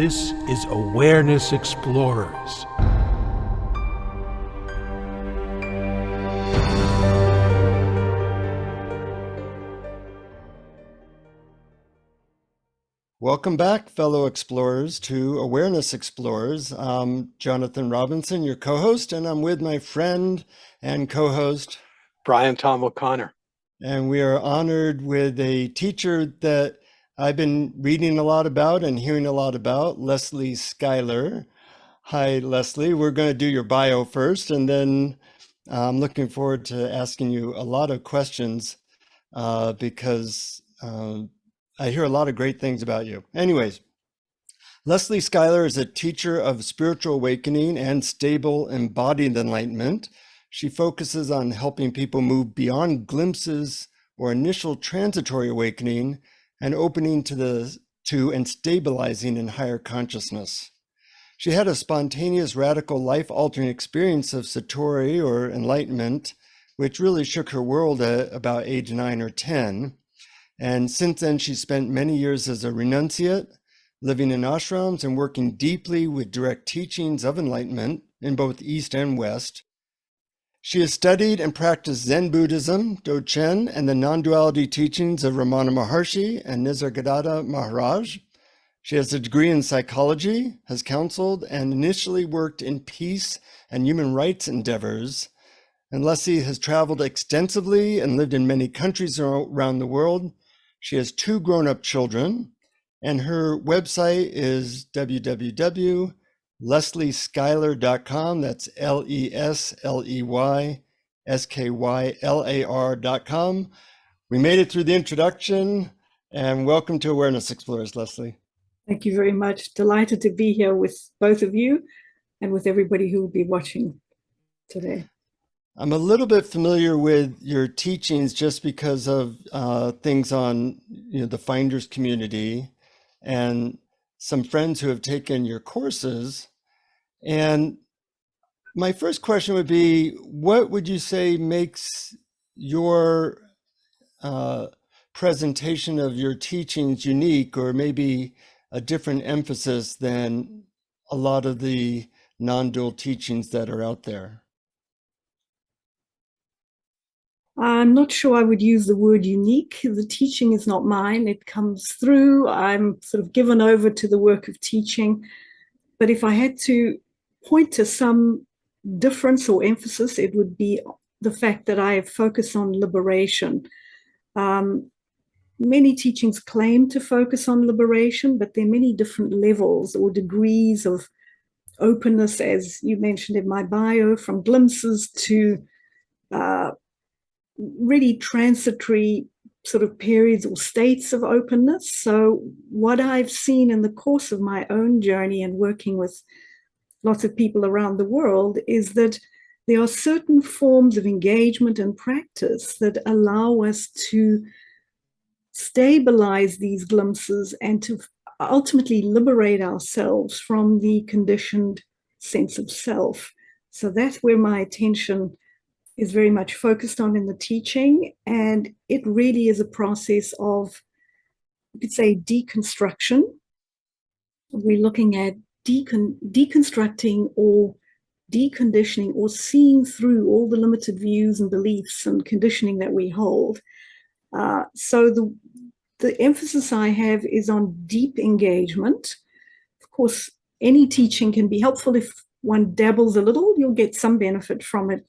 This is Awareness Explorers. Welcome back, fellow explorers, to Awareness Explorers. I'm Jonathan Robinson, your co-host, and I'm with my friend and co-host, BrianTomO'Connor. And we are honored with a teacher that I've been reading a lot about and hearing a lot about, Lesley Skylar. Hi, Lesley. We're going to do your bio first, and then I'm looking forward to asking you a lot of questions because I hear a lot of great things about you. Anyways, Lesley Skylar is a teacher of spiritual awakening and stable embodied enlightenment. She focuses on helping people move beyond glimpses or initial transitory awakening and opening to and stabilizing in higher consciousness. She had a spontaneous, radical, life-altering experience of Satori or enlightenment, which really shook her world at about age 9 or 10. And since then, she spent many years as a renunciate, living in ashrams and working deeply with direct teachings of enlightenment in both East and West. She has studied and practiced Zen Buddhism, Dogen, and the non-duality teachings of Ramana Maharshi and Nisargadatta Maharaj. She has a degree in psychology, has counseled, and initially worked in peace and human rights endeavors. And Lesley has traveled extensively and lived in many countries around the world. She has 2 grown-up children, and her website is www.lesleyskylar.com. That's LesleySkylar.com. We made it through the introduction, and welcome to Awareness Explorers, Lesley. Thank you very much. Delighted to be here with both of you and with everybody who will be watching today. I'm a little bit familiar with your teachings just because of things on the Finders community and some friends who have taken your courses. And my first question would be, what would you say makes your presentation of your teachings unique, or maybe a different emphasis than a lot of the non-dual teachings that are out there? I'm not sure I would use the word unique. The teaching is not mine. It comes through. I'm sort of given over to the work of teaching. But if I had to point to some difference or emphasis, it would be the fact that I focus on liberation. Many teachings claim to focus on liberation, but there are many different levels or degrees of openness, as you mentioned in my bio, from glimpses to really transitory sort of periods or states of openness. So what I've seen in the course of my own journey and working with lots of people around the world is that there are certain forms of engagement and practice that allow us to stabilize these glimpses and to ultimately liberate ourselves from the conditioned sense of self. So that's where my attention is very much focused on in the teaching. And it really is a process of, you could say, deconstruction. We're looking at deconstructing or deconditioning or seeing through all the limited views and beliefs and conditioning that we hold. So the emphasis I have is on deep engagement. Of course, any teaching can be helpful. If one dabbles a little, you'll get some benefit from it,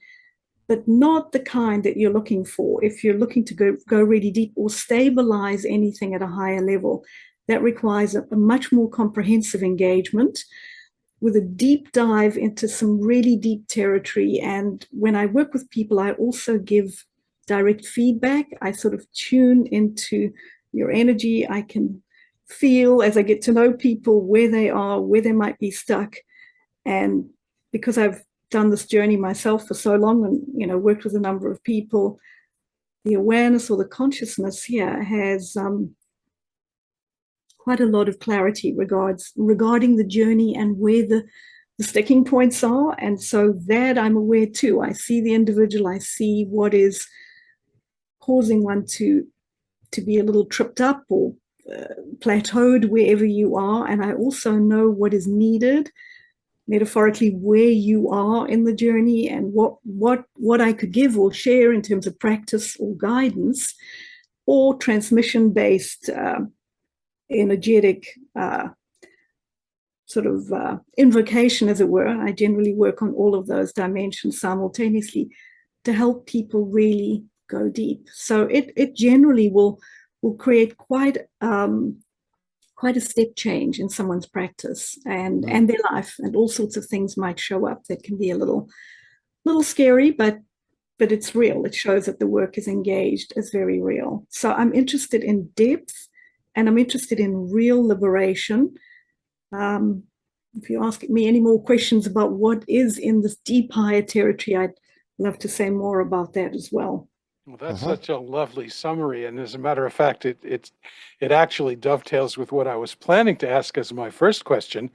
but not the kind that you're looking for. If you're looking to go really deep or stabilize anything at a higher level, that requires a much more comprehensive engagement with a deep dive into some really deep territory. And when I work with people, I also give direct feedback. I sort of tune into your energy. I can feel as I get to know people where they are, where they might be stuck. And because I've done this journey myself for so long and worked with a number of people, the awareness or the consciousness here has quite a lot of clarity regarding the journey and where the sticking points are. And so that I'm aware too. I see the individual, I see what is causing one to be a little tripped up or plateaued wherever you are, and I also know what is needed, metaphorically, where you are in the journey, and what I could give or share in terms of practice or guidance or transmission-based energetic sort of invocation, as it were. I generally work on all of those dimensions simultaneously to help people really go deep. So it generally will create quite a step change in someone's practice and their life, and all sorts of things might show up that can be a little scary, but it's real. It shows that the work is engaged as very real. So I'm interested in depth, and I'm interested in real liberation. If you ask me any more questions about what is in this deep higher territory, I'd love to say more about that as well. Well, that's such a lovely summary. And as a matter of fact, it actually dovetails with what I was planning to ask as my first question,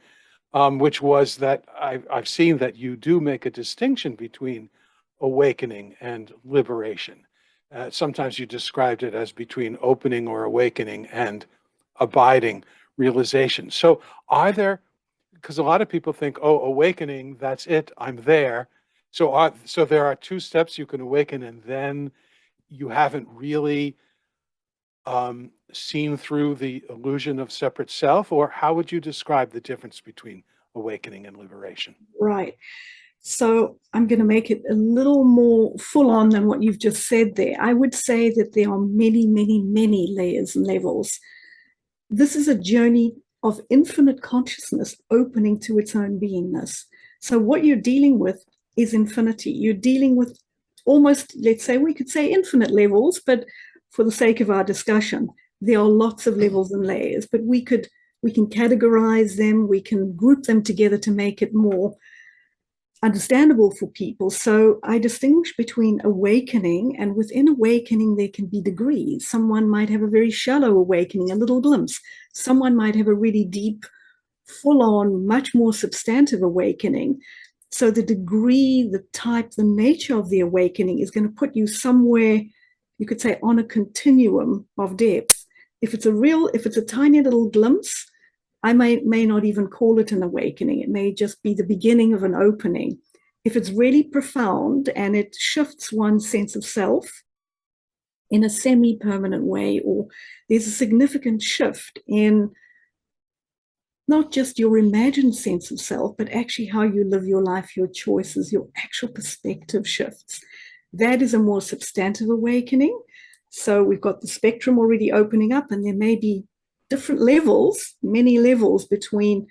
which was that I've seen that you do make a distinction between awakening and liberation. Sometimes you described it as between opening or awakening and abiding realization. So are there, because a lot of people think, oh, awakening, that's it, I'm there. So there are two steps: you can awaken and then you haven't really seen through the illusion of separate self? Or how would you describe the difference between awakening and liberation? Right. So I'm going to make it a little more full on than what you've just said there. I would say that there are many, many, many layers and levels. This is a journey of infinite consciousness opening to its own beingness. So what you're dealing with is infinity. You're dealing with almost, let's say, we could say infinite levels, but for the sake of our discussion, there are lots of levels and layers, but we can categorize them, we can group them together to make it more understandable for people. So I distinguish between awakening, and within awakening, there can be degrees. Someone might have a very shallow awakening, a little glimpse. Someone might have a really deep, full-on, much more substantive awakening. So the degree, the type, the nature of the awakening is going to put you somewhere, you could say, on a continuum of depth. If it's a tiny little glimpse, I may not even call it an awakening. It may just be the beginning of an opening. If it's really profound and it shifts one's sense of self in a semi-permanent way, or there's a significant shift in not just your imagined sense of self, but actually how you live your life, your choices, your actual perspective shifts. That is a more substantive awakening. So we've got the spectrum already opening up, and there may be different levels, many levels between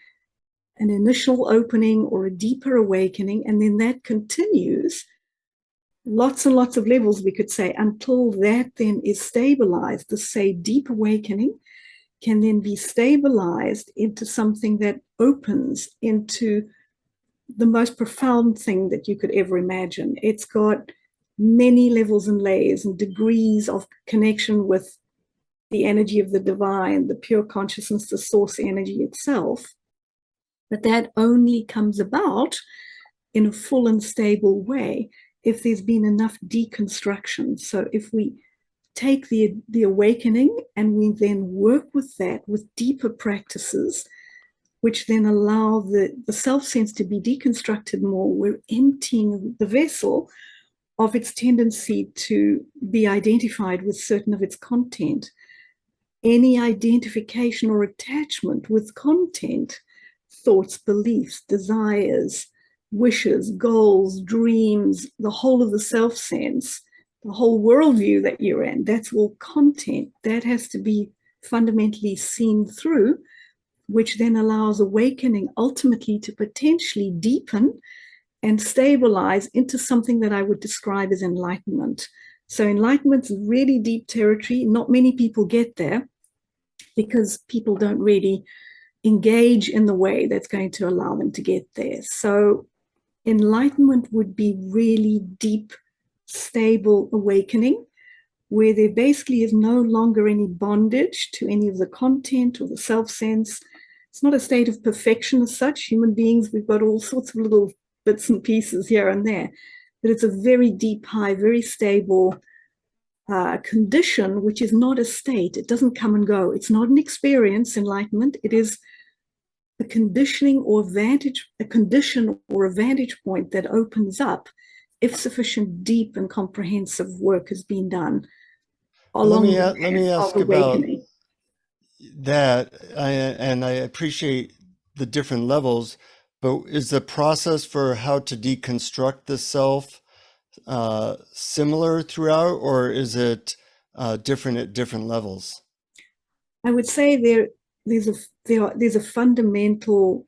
an initial opening or a deeper awakening, and then that continues, lots and lots of levels, we could say, until that then is stabilized. The, say, deep awakening can then be stabilized into something that opens into the most profound thing that you could ever imagine. It's got many levels and layers and degrees of connection with the energy of the divine, the pure consciousness, the source energy itself. But that only comes about in a full and stable way if there's been enough deconstruction. So if we take the awakening and we then work with that with deeper practices, which then allow the self-sense to be deconstructed more, we're emptying the vessel of its tendency to be identified with certain of its content. Any identification or attachment with content, thoughts, beliefs, desires, wishes, goals, dreams, the whole of the self-sense, the whole worldview that you're in, that's all content. That has to be fundamentally seen through, which then allows awakening ultimately to potentially deepen and stabilize into something that I would describe as enlightenment. So enlightenment's really deep territory. Not many people get there because people don't really engage in the way that's going to allow them to get there. So enlightenment would be really deep, stable awakening, where there basically is no longer any bondage to any of the content or the self-sense. It's not a state of perfection as such. Human beings, we've got all sorts of little bits and pieces here and there, but it's a very deep, high, very stable, condition, which is not a state. It doesn't come and go. It's not an experience, enlightenment. It is a conditioning or a condition or a vantage point that opens up if sufficient deep and comprehensive work has been done along the Let me path ask of about awakening. that. And I appreciate the different levels, but is the process for how to deconstruct the self similar throughout, or is it different at different levels? I would say there's a fundamental,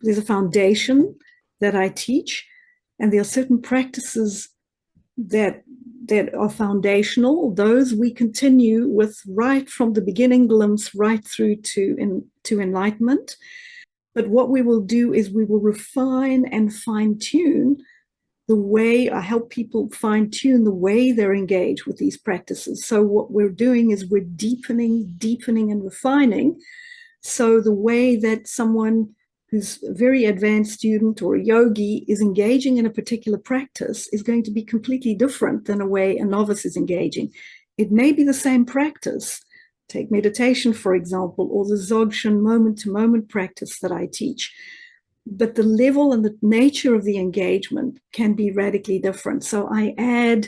there's a foundation that I teach, and there are certain practices that are foundational. Those we continue with right from the beginning glimpse right through to enlightenment. But what we will do is we will refine and fine tune the way I help people fine tune the way they're engaged with these practices. So what we're doing is we're deepening and refining. So the way that someone who's a very advanced student or a yogi is engaging in a particular practice is going to be completely different than a way a novice is engaging. It may be the same practice. Take meditation, for example, or the Dzogchen moment-to-moment practice that I teach. But the level and the nature of the engagement can be radically different. So I add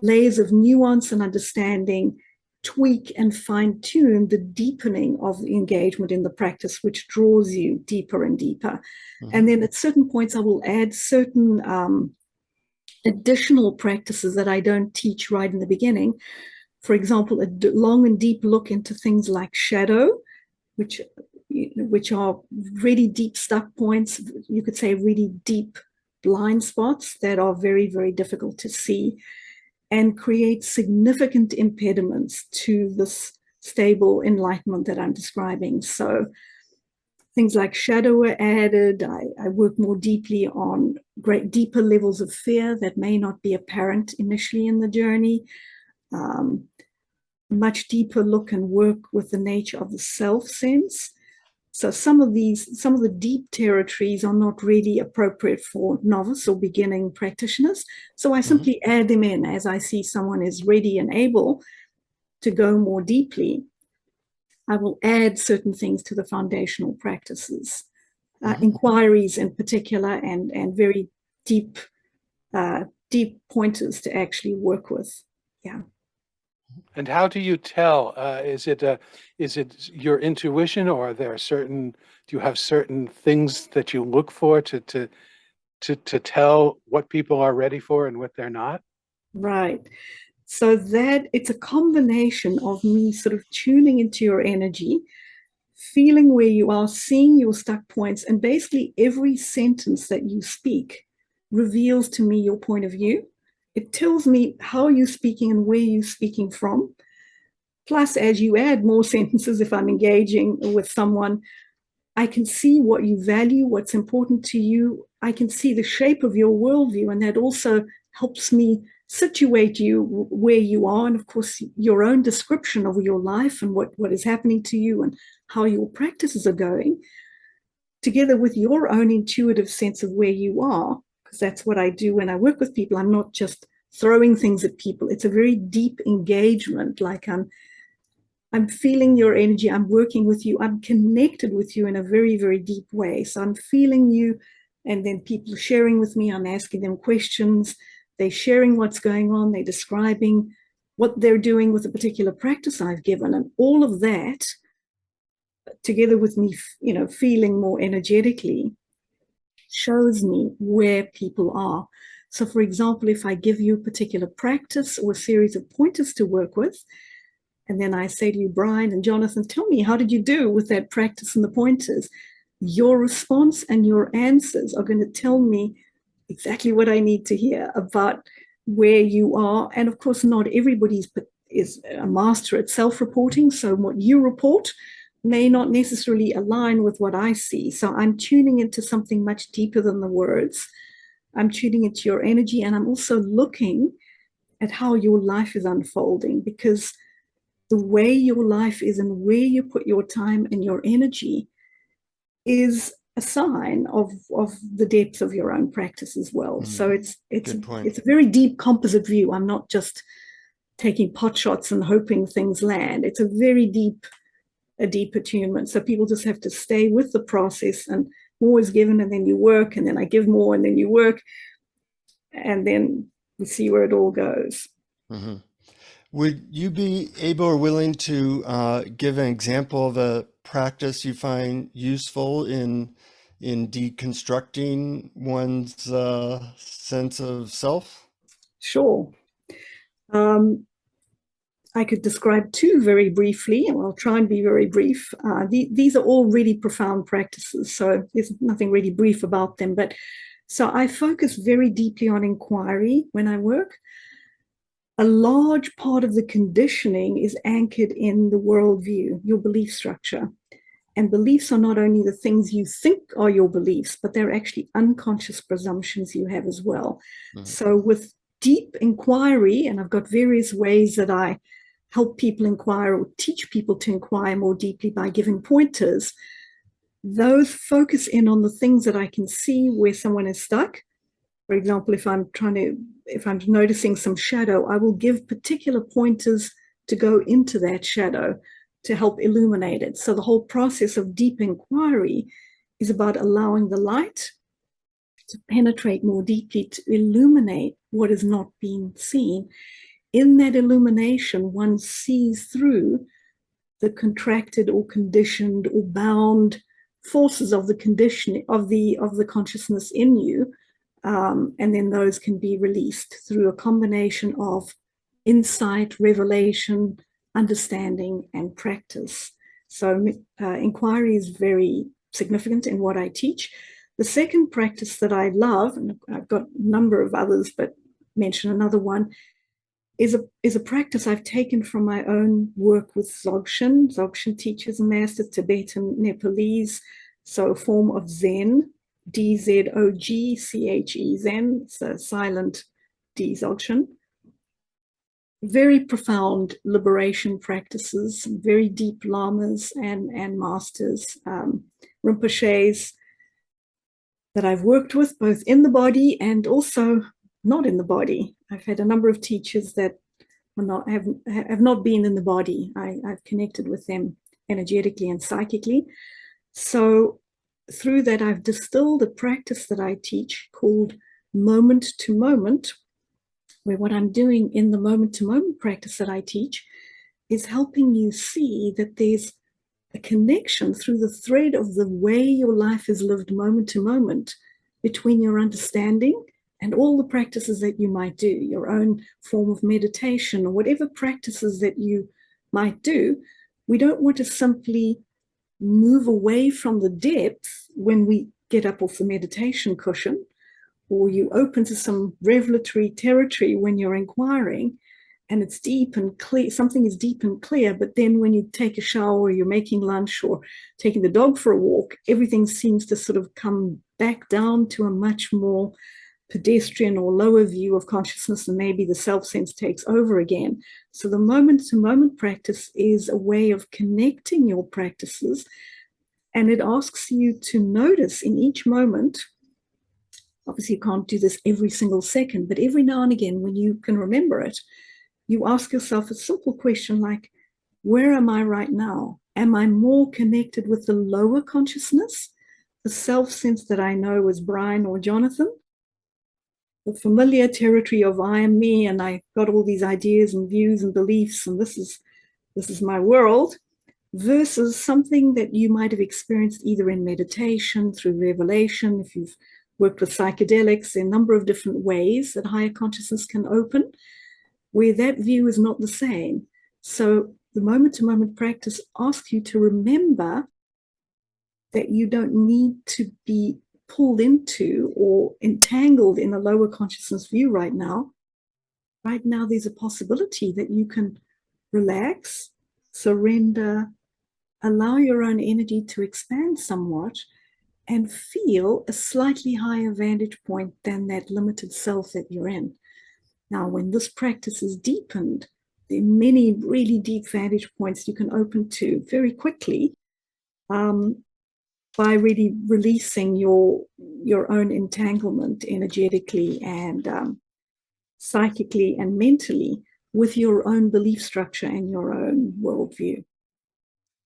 layers of nuance and understanding, tweak and fine tune the deepening of the engagement in the practice, which draws you deeper and deeper. Mm-hmm. And then at certain points, I will add certain additional practices that I don't teach right in the beginning. For example, a long and deep look into things like shadow, which are really deep stuck points, you could say really deep blind spots that are very, very difficult to see and create significant impediments to this stable enlightenment that I'm describing. So things like shadow are added. I work more deeply on deeper levels of fear that may not be apparent initially in the journey. Much deeper look and work with the nature of the self sense. So some of the deep territories are not really appropriate for novice or beginning practitioners. So I simply add them in as I see someone is ready and able to go more deeply. I will add certain things to the foundational practices, inquiries in particular, and very deep pointers to actually work with. Yeah. And how do you tell? Is it your intuition, or are there do you have certain things that you look for to tell what people are ready for and what they're not? Right. So that it's a combination of me sort of tuning into your energy, feeling where you are, seeing your stuck points, and basically every sentence that you speak reveals to me your point of view. It tells me how you're speaking and where you're speaking from. Plus, as you add more sentences, if I'm engaging with someone, I can see what you value, what's important to you. I can see the shape of your worldview, and that also helps me situate you where you are. And of course, your own description of your life and what is happening to you and how your practices are going, together with your own intuitive sense of where you are. Because that's what I do when I work with people. I'm not just throwing things at people. It's a very deep engagement. Like I'm feeling your energy. I'm working with you. I'm connected with you in a very, very deep way. So I'm feeling you, and then people sharing with me. I'm asking them questions. They're sharing what's going on. They're describing what they're doing with a particular practice I've given, and all of that, together with me, feeling more energetically, shows me where people are. So, for example, if I give you a particular practice or a series of pointers to work with, and then I say to you, Brian and Jonathan, tell me, how did you do with that practice and the pointers? Your response and your answers are going to tell me exactly what I need to hear about where you are. And of course, not everybody is a master at self-reporting. So what you report may not necessarily align with what I see. So I'm tuning into something much deeper than the words. I'm tuning into your energy, and I'm also looking at how your life is unfolding, because the way your life is and where you put your time and your energy is a sign of the depth of your own practice as well. So it's a very deep composite view. I'm not just taking pot shots and hoping things land. It's a deep attunement. So people just have to stay with the process, and more is given and then you work, and then I give more and then you work, and then we see where it all goes. Mm-hmm. Would you be able or willing to give an example of a practice you find useful in deconstructing one's sense of self? Sure. I could describe two very briefly, and I'll try and be very brief. These are all really profound practices, so there's nothing really brief about them. But so I focus very deeply on inquiry when I work. A large part of the conditioning is anchored in the worldview, your belief structure. And beliefs are not only the things you think are your beliefs, but they're actually unconscious presumptions you have as well. Mm-hmm. So with deep inquiry, and I've got various ways that I help people inquire or teach people to inquire more deeply by giving pointers, those focus in on the things that I can see where someone is stuck. For example, if I'm noticing some shadow, I will give particular pointers to go into that shadow to help illuminate it. So the whole process of deep inquiry is about allowing the light to penetrate more deeply, to illuminate what is not being seen. In that illumination, one sees through the contracted or conditioned or bound forces of the condition of the consciousness in you. And then those can be released through a combination of insight, revelation, understanding, and practice. So inquiry is very significant in what I teach. The second practice that I love, and I've got a number of others, but mention another one, is a practice I've taken from my own work with Dzogchen. Dzogchen teachers and masters, Tibetan, Nepalese, so a form of Zen, D-Z-O-G-C-H-E, Zen. It's a silent D, Dzogchen. Very profound liberation practices, very deep lamas and masters, Rinpoches that I've worked with both in the body and also not in the body. I've had a number of teachers that have not been in the body. I've connected with them energetically and psychically. So through that, I've distilled a practice that I teach called moment to moment, where what I'm doing in the moment to moment practice that I teach is helping you see that there's a connection through the thread of the way your life is lived moment to moment between your understanding and all the practices that you might do, your own form of meditation or whatever practices that you might do. We don't want to simply move away from the depth when we get up off the meditation cushion, or you open to some revelatory territory when you're inquiring, and it's deep and clear, something is deep and clear, but then when you take a shower or you're making lunch or taking the dog for a walk, everything seems to sort of come back down to a much more pedestrian or lower view of consciousness, and maybe the self-sense takes over again. So the moment-to-moment practice is a way of connecting your practices, and it asks you to notice in each moment. Obviously, you can't do this every single second, but every now and again, when you can remember it, you ask yourself a simple question like, where am I right now? Am I more connected with the lower consciousness, the self-sense that I know as Brian or Jonathan, the familiar territory of I am me, and I got all these ideas and views and beliefs, and this is my world, versus something that you might have experienced either in meditation, through revelation, if you've worked with psychedelics, there are a number of different ways that higher consciousness can open, where that view is not the same. So the moment-to-moment practice asks you to remember that you don't need to be pulled into or entangled in a lower consciousness view right now. Right now, there's a possibility that you can relax, surrender, allow your own energy to expand somewhat, and feel a slightly higher vantage point than that limited self that you're in. Now, when this practice is deepened, there are many really deep vantage points you can open to very quickly by really releasing your own entanglement energetically and psychically and mentally with your own belief structure and your own worldview.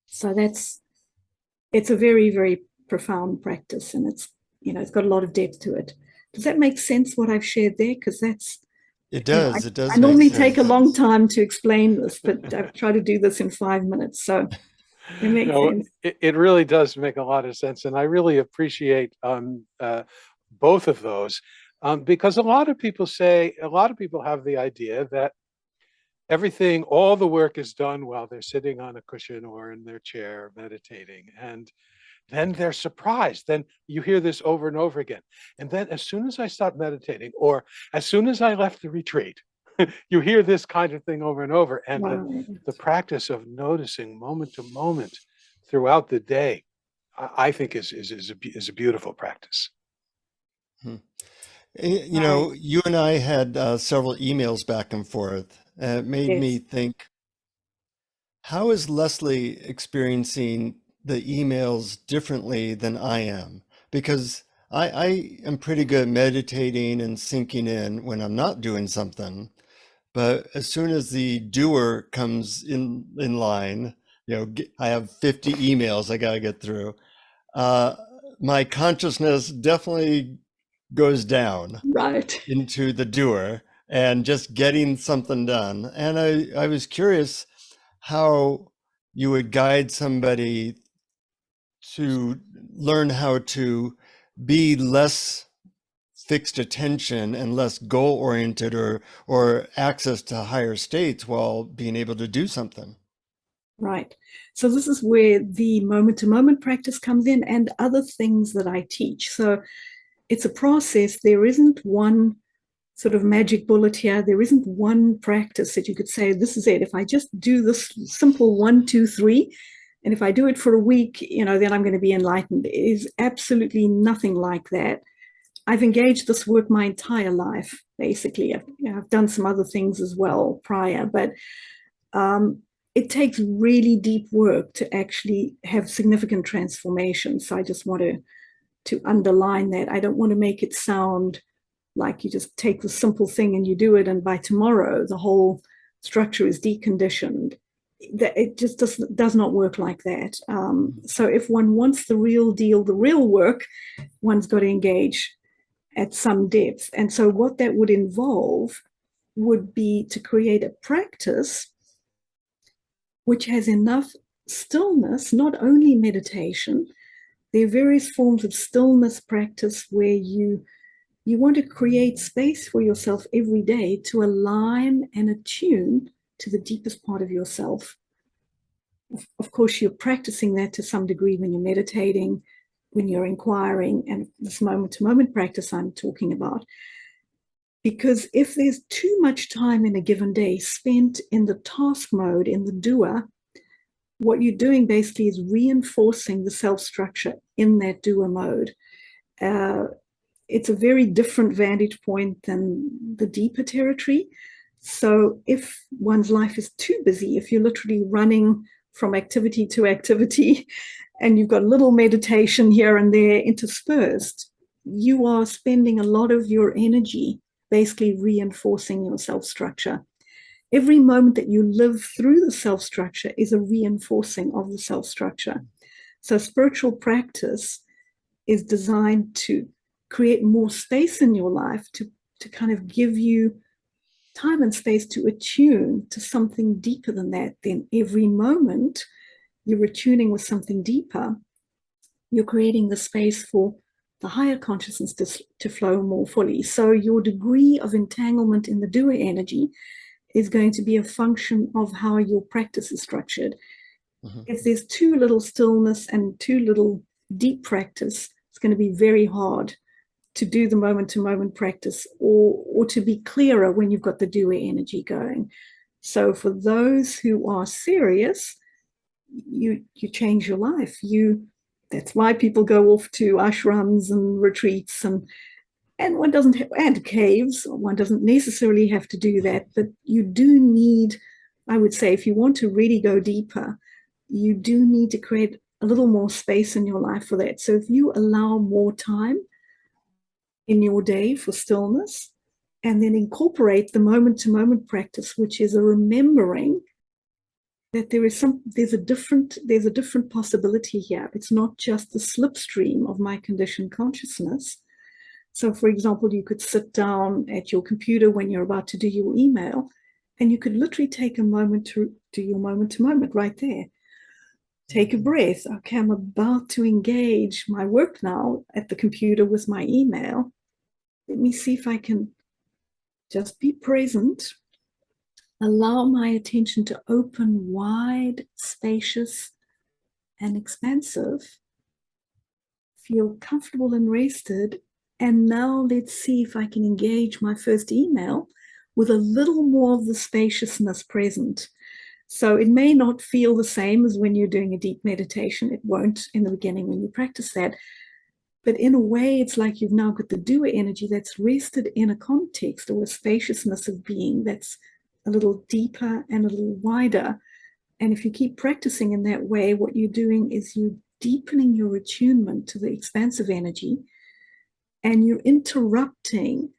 So it's a very, very profound practice, and it's got a lot of depth to it. Does that make sense what I've shared there? Because It does. It does. I normally make take a sense. long time to explain this, but I've tried to do this in 5 minutes. So it makes sense. It really does make a lot of sense. And I really appreciate both of those because a lot of people have the idea that all the work is done while they're sitting on a cushion or in their chair meditating. And then they're surprised. Then you hear this over and over again. And then as soon as I stopped meditating, or as soon as I left the retreat, you hear this kind of thing over and over. And the practice of noticing moment to moment throughout the day, I think is a beautiful practice. You know, you and I had several emails back and forth. It made me think, how is Lesley experiencing the emails differently than I am? Because I am pretty good at meditating and sinking in when I'm not doing something. But as soon as the doer comes in line, I have 50 emails I got to get through. My consciousness definitely goes down into the doer and just getting something done. And I was curious how you would guide somebody to learn how to be less fixed attention and less goal oriented or access to higher states while being able to do something. Right. So this is where the moment to moment practice comes in and other things that I teach. So it's a process. There isn't one sort of magic bullet here. There isn't one practice that you could say, this is it. If I just do this simple 1, 2, 3, and if I do it for a week, then I'm going to be enlightened. It is absolutely nothing like that. I've engaged this work my entire life, basically. I've done some other things as well prior, but it takes really deep work to actually have significant transformation. So I just want to underline that. I don't want to make it sound like you just take the simple thing and you do it, and by tomorrow the whole structure is deconditioned. It just does not work like that. So if one wants the real deal, the real work, one's got to engage at some depth. And so what that would involve would be to create a practice which has enough stillness, not only meditation. There are various forms of stillness practice where you want to create space for yourself every day to align and attune to the deepest part of yourself. Of course, you're practicing that to some degree when you're meditating, when you're inquiring, and this moment-to-moment practice I'm talking about. Because if there's too much time in a given day spent in the task mode, in the doer, what you're doing basically is reinforcing the self-structure in that doer mode. It's a very different vantage point than the deeper territory. So if one's life is too busy, if you're literally running from activity to activity, and you've got a little meditation here and there interspersed, you are spending a lot of your energy basically reinforcing your self-structure. Every moment that you live through the self-structure is a reinforcing of the self-structure. So spiritual practice is designed to create more space in your life, to kind of give you time and space to attune to something deeper than that. Then every moment you're attuning with something deeper, you're creating the space for the higher consciousness to flow more fully. So your degree of entanglement in the doer energy is going to be a function of how your practice is structured. Mm-hmm. If there's too little stillness and too little deep practice, it's going to be very hard to do the moment-to-moment practice or to be clearer when you've got the doer energy going. So for those who are serious, you change your life. That's why people go off to ashrams and retreats and one doesn't have, and caves. One doesn't necessarily have to do that, but you do need, I would say, if you want to really go deeper, you do need to create a little more space in your life for that. So if you allow more time in your day for stillness and then incorporate the moment-to-moment practice, which is a remembering that there's a different possibility here. It's not just the slipstream of my conditioned consciousness. So, for example, you could sit down at your computer when you're about to do your email, and you could literally take a moment to do your moment-to-moment right there. Take a breath. Okay, I'm about to engage my work now at the computer with my email. Let me see if I can just be present. Allow my attention to open wide, spacious, and expansive. Feel comfortable and rested. And now let's see if I can engage my first email with a little more of the spaciousness present. So it may not feel the same as when you're doing a deep meditation. It won't in the beginning when you practice that. But in a way, it's like you've now got the doer energy that's rested in a context or a spaciousness of being that's a little deeper and a little wider. And if you keep practicing in that way, what you're doing is you're deepening your attunement to the expansive energy, and you're interrupting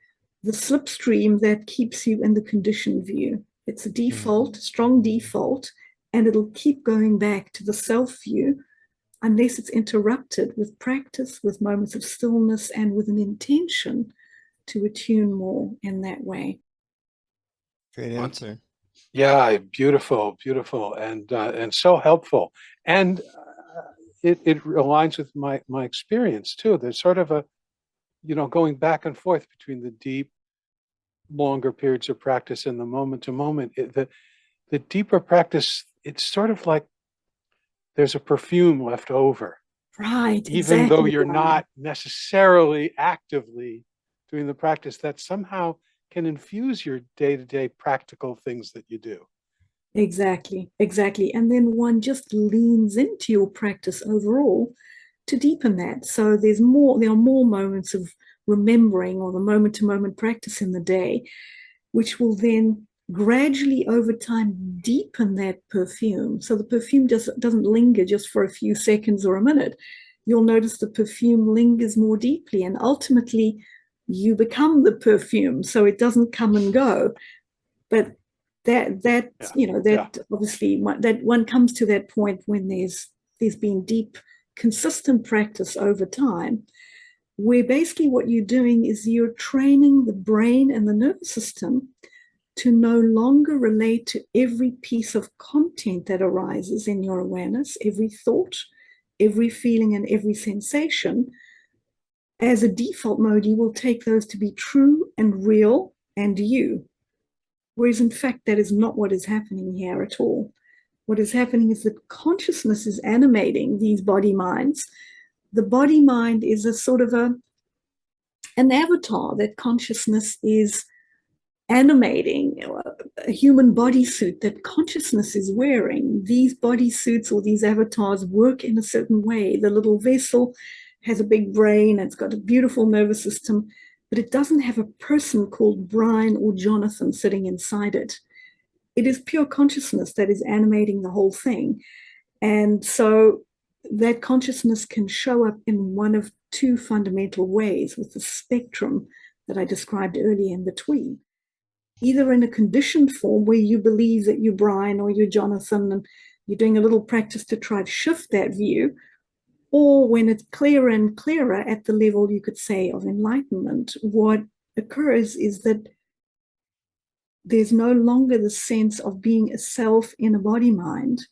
the slipstream that keeps you in the conditioned view. It's a default, strong default, and it'll keep going back to the self view unless it's interrupted with practice, with moments of stillness, and with an intention to attune more in that way. Great answer. Yeah, beautiful, beautiful, and so helpful. And it aligns with my experience too. There's sort of a, going back and forth between the deep, longer periods of practice and the moment to moment. The deeper practice, it's sort of like there's a perfume left over. Right. Even though exactly you're right. not necessarily actively doing the practice, that somehow can infuse your day-to-day practical things that you do. Exactly. And then one just leans into your practice overall to deepen that. So there are more moments of remembering or the moment-to-moment practice in the day, which will then gradually over time deepen that perfume. So the perfume doesn't linger just for a few seconds or a minute. You'll notice the perfume lingers more deeply, and ultimately you become the perfume. So it doesn't come and go. But obviously that one comes to that point when there's been deep, consistent practice over time, where basically what you're doing is you're training the brain and the nervous system to no longer relate to every piece of content that arises in your awareness, every thought, every feeling, and every sensation. As a default mode, you will take those to be true and real and you. Whereas in fact, that is not what is happening here at all. What is happening is that consciousness is animating these body minds. The body mind is a sort of an avatar that consciousness is animating, a human bodysuit that consciousness is wearing. These bodysuits or these avatars work in a certain way. The little vessel has a big brain, it's got a beautiful nervous system, but it doesn't have a person called Brian or Jonathan sitting inside it. It is pure consciousness that is animating the whole thing. And so that consciousness can show up in one of two fundamental ways with the spectrum that I described earlier in between. Either in a conditioned form where you believe that you're Brian or you're Jonathan and you're doing a little practice to try to shift that view, or when it's clearer and clearer at the level, you could say, of enlightenment. What occurs is that there's no longer the sense of being a self in a body mind.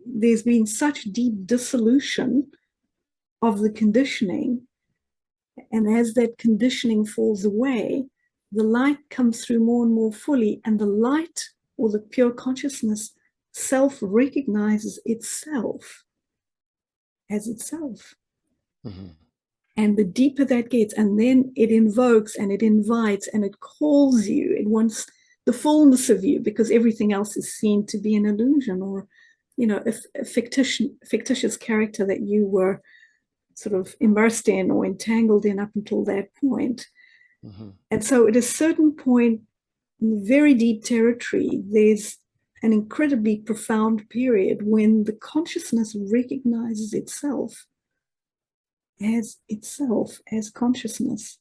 There's been such deep dissolution of the conditioning, and as that conditioning falls away, the light comes through more and more fully, and the light or the pure consciousness self recognizes itself as itself. Mm-hmm. And the deeper that gets, and then it invokes and it invites and it calls you, it wants the fullness of you, because everything else is seen to be an illusion or, a fictitious character that you were sort of immersed in or entangled in up until that point. Mm-hmm. And so at a certain point, in very deep territory, there's an incredibly profound period when the consciousness recognizes itself as consciousness.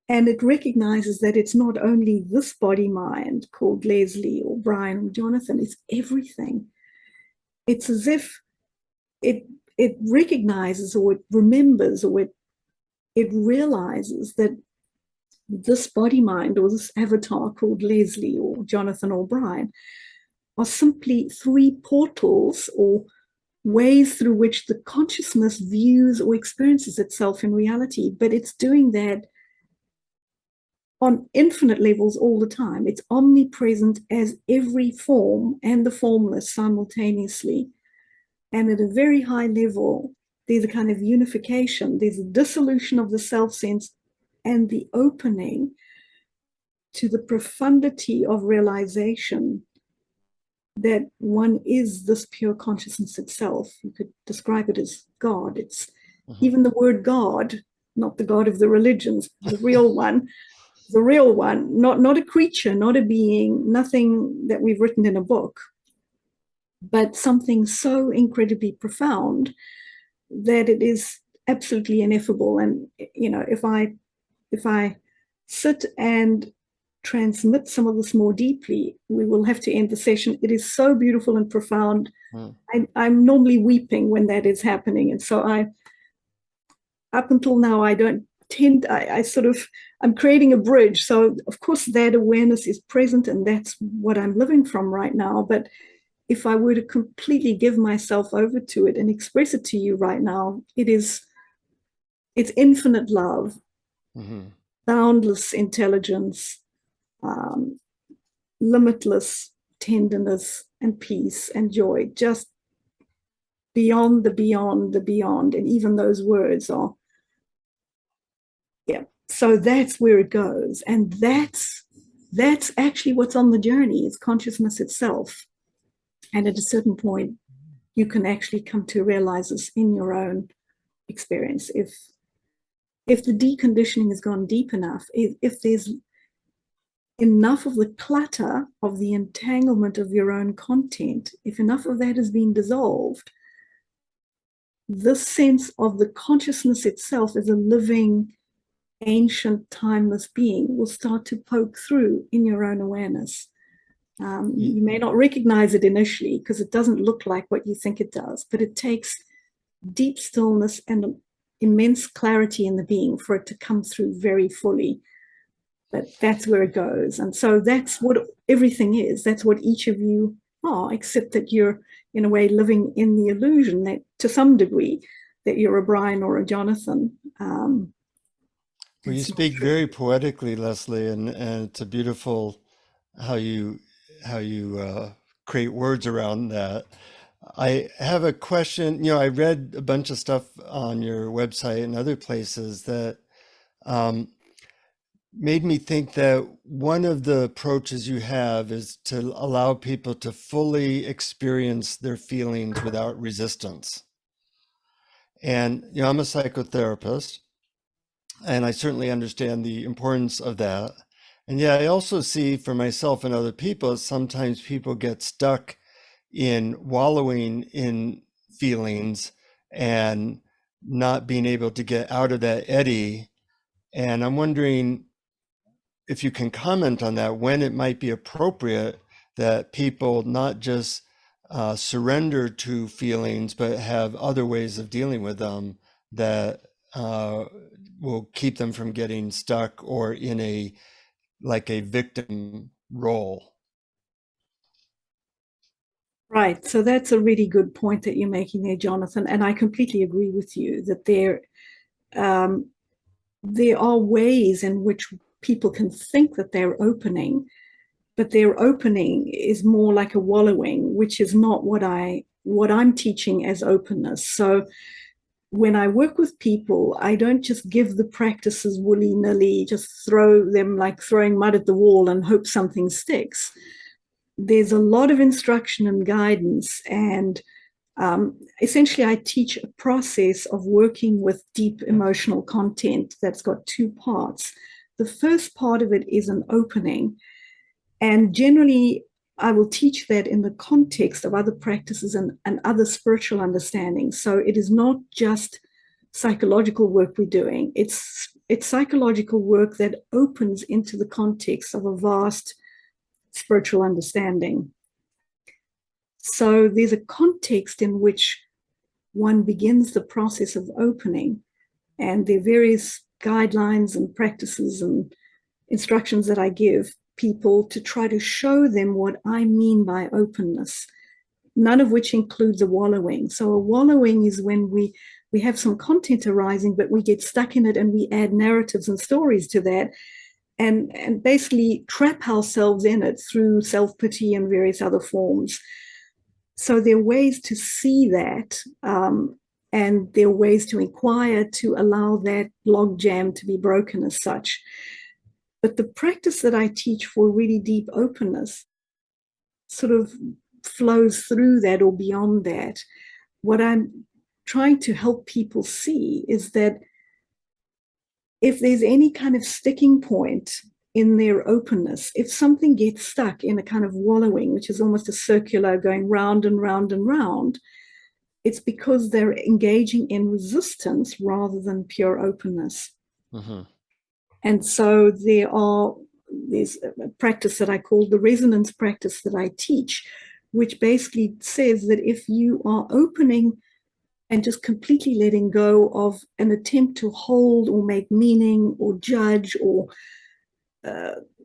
And it recognizes that it's not only this body mind called Lesley or Brian or Jonathan, it's everything. It's as if it recognizes, or it remembers, or it realizes that this body mind or this avatar called Lesley or Jonathan or Brian are simply three portals or ways through which the consciousness views or experiences itself in reality. But it's doing that on infinite levels all the time. It's omnipresent as every form and the formless simultaneously. And at a very high level, there's a kind of unification. There's a dissolution of the self sense and the opening to the profundity of realization that one is this pure consciousness itself. You could describe it as God. It's even the word God, not the God of the religions, the real one, not a creature, not a being, nothing that we've written in a book, but something so incredibly profound that it is absolutely ineffable. And, you know, if I sit and transmit some of this more deeply, we will have to end the session. It is so beautiful and profound. I'm normally weeping when that is happening. And so up until now, I don't tend, I'm creating a bridge. So of course that awareness is present, and that's what I'm living from right now. But if I were to completely give myself over to it and express it to you right now, it's infinite love, boundless intelligence, limitless tenderness and peace and joy, just beyond the beyond the beyond. And even those words are, yeah. So that's where it goes. And that's actually what's on the journey. It's consciousness itself. And at a certain point, you can actually come to realize this in your own experience. If the deconditioning has gone deep enough, if there's enough of the clutter of the entanglement of your own content, if enough of that has been dissolved, this sense of the consciousness itself as a living, ancient, timeless being will start to poke through in your own awareness. You may not recognize it initially because it doesn't look like what you think it does, but it takes deep stillness and immense clarity in the being for it to come through very fully. But that's where it goes. And so that's what everything is. That's what each of you are, except that you're, in a way, living in the illusion that, to some degree, that you're a Brian or a Jonathan. Well, you speak very poetically, Lesley, and it's a beautiful how you create words around that. I have a question. You know, I read a bunch of stuff on your website and other places that made me think that one of the approaches you have is to allow people to fully experience their feelings without resistance. And, you know, I'm a psychotherapist, and I certainly understand the importance of that. And yet I also see for myself and other people, sometimes people get stuck in wallowing in feelings and not being able to get out of that eddy. And I'm wondering if you can comment on that, when it might be appropriate that people not just surrender to feelings, but have other ways of dealing with them that will keep them from getting stuck or in a victim role. Right. So that's a really good point that you're making there, Jonathan. And I completely agree with you that there are ways in which people can think that they're opening, but their opening is more like a wallowing, which is not what I'm teaching as openness. So when I work with people, I don't just give the practices willy-nilly, just throw them like throwing mud at the wall and hope something sticks. There's a lot of instruction and guidance, and essentially I teach a process of working with deep emotional content that's got two parts. The first part of it is an opening, and generally I will teach that in the context of other practices and other spiritual understandings. So it is not just psychological work we're doing. It's it's psychological work that opens into the context of a vast spiritual understanding. So there's a context in which one begins the process of opening, and there are various guidelines and practices and instructions that I give people to try to show them what I mean by openness, none of which includes a wallowing. So a wallowing is when we have some content arising, but we get stuck in it and we add narratives and stories to that, and basically trap ourselves in it through self-pity and various other forms. So there are ways to see that, and there are ways to inquire to allow that log jam to be broken as such. But the practice that I teach for really deep openness sort of flows through that or beyond that. What I'm trying to help people see is that if there's any kind of sticking point in their openness, if something gets stuck in a kind of wallowing, which is almost a circular going round and round and round, it's because they're engaging in resistance rather than pure openness. Mm-hmm. And so there's a practice that I call the resonance practice that I teach, which basically says that if you are opening and just completely letting go of an attempt to hold or make meaning or judge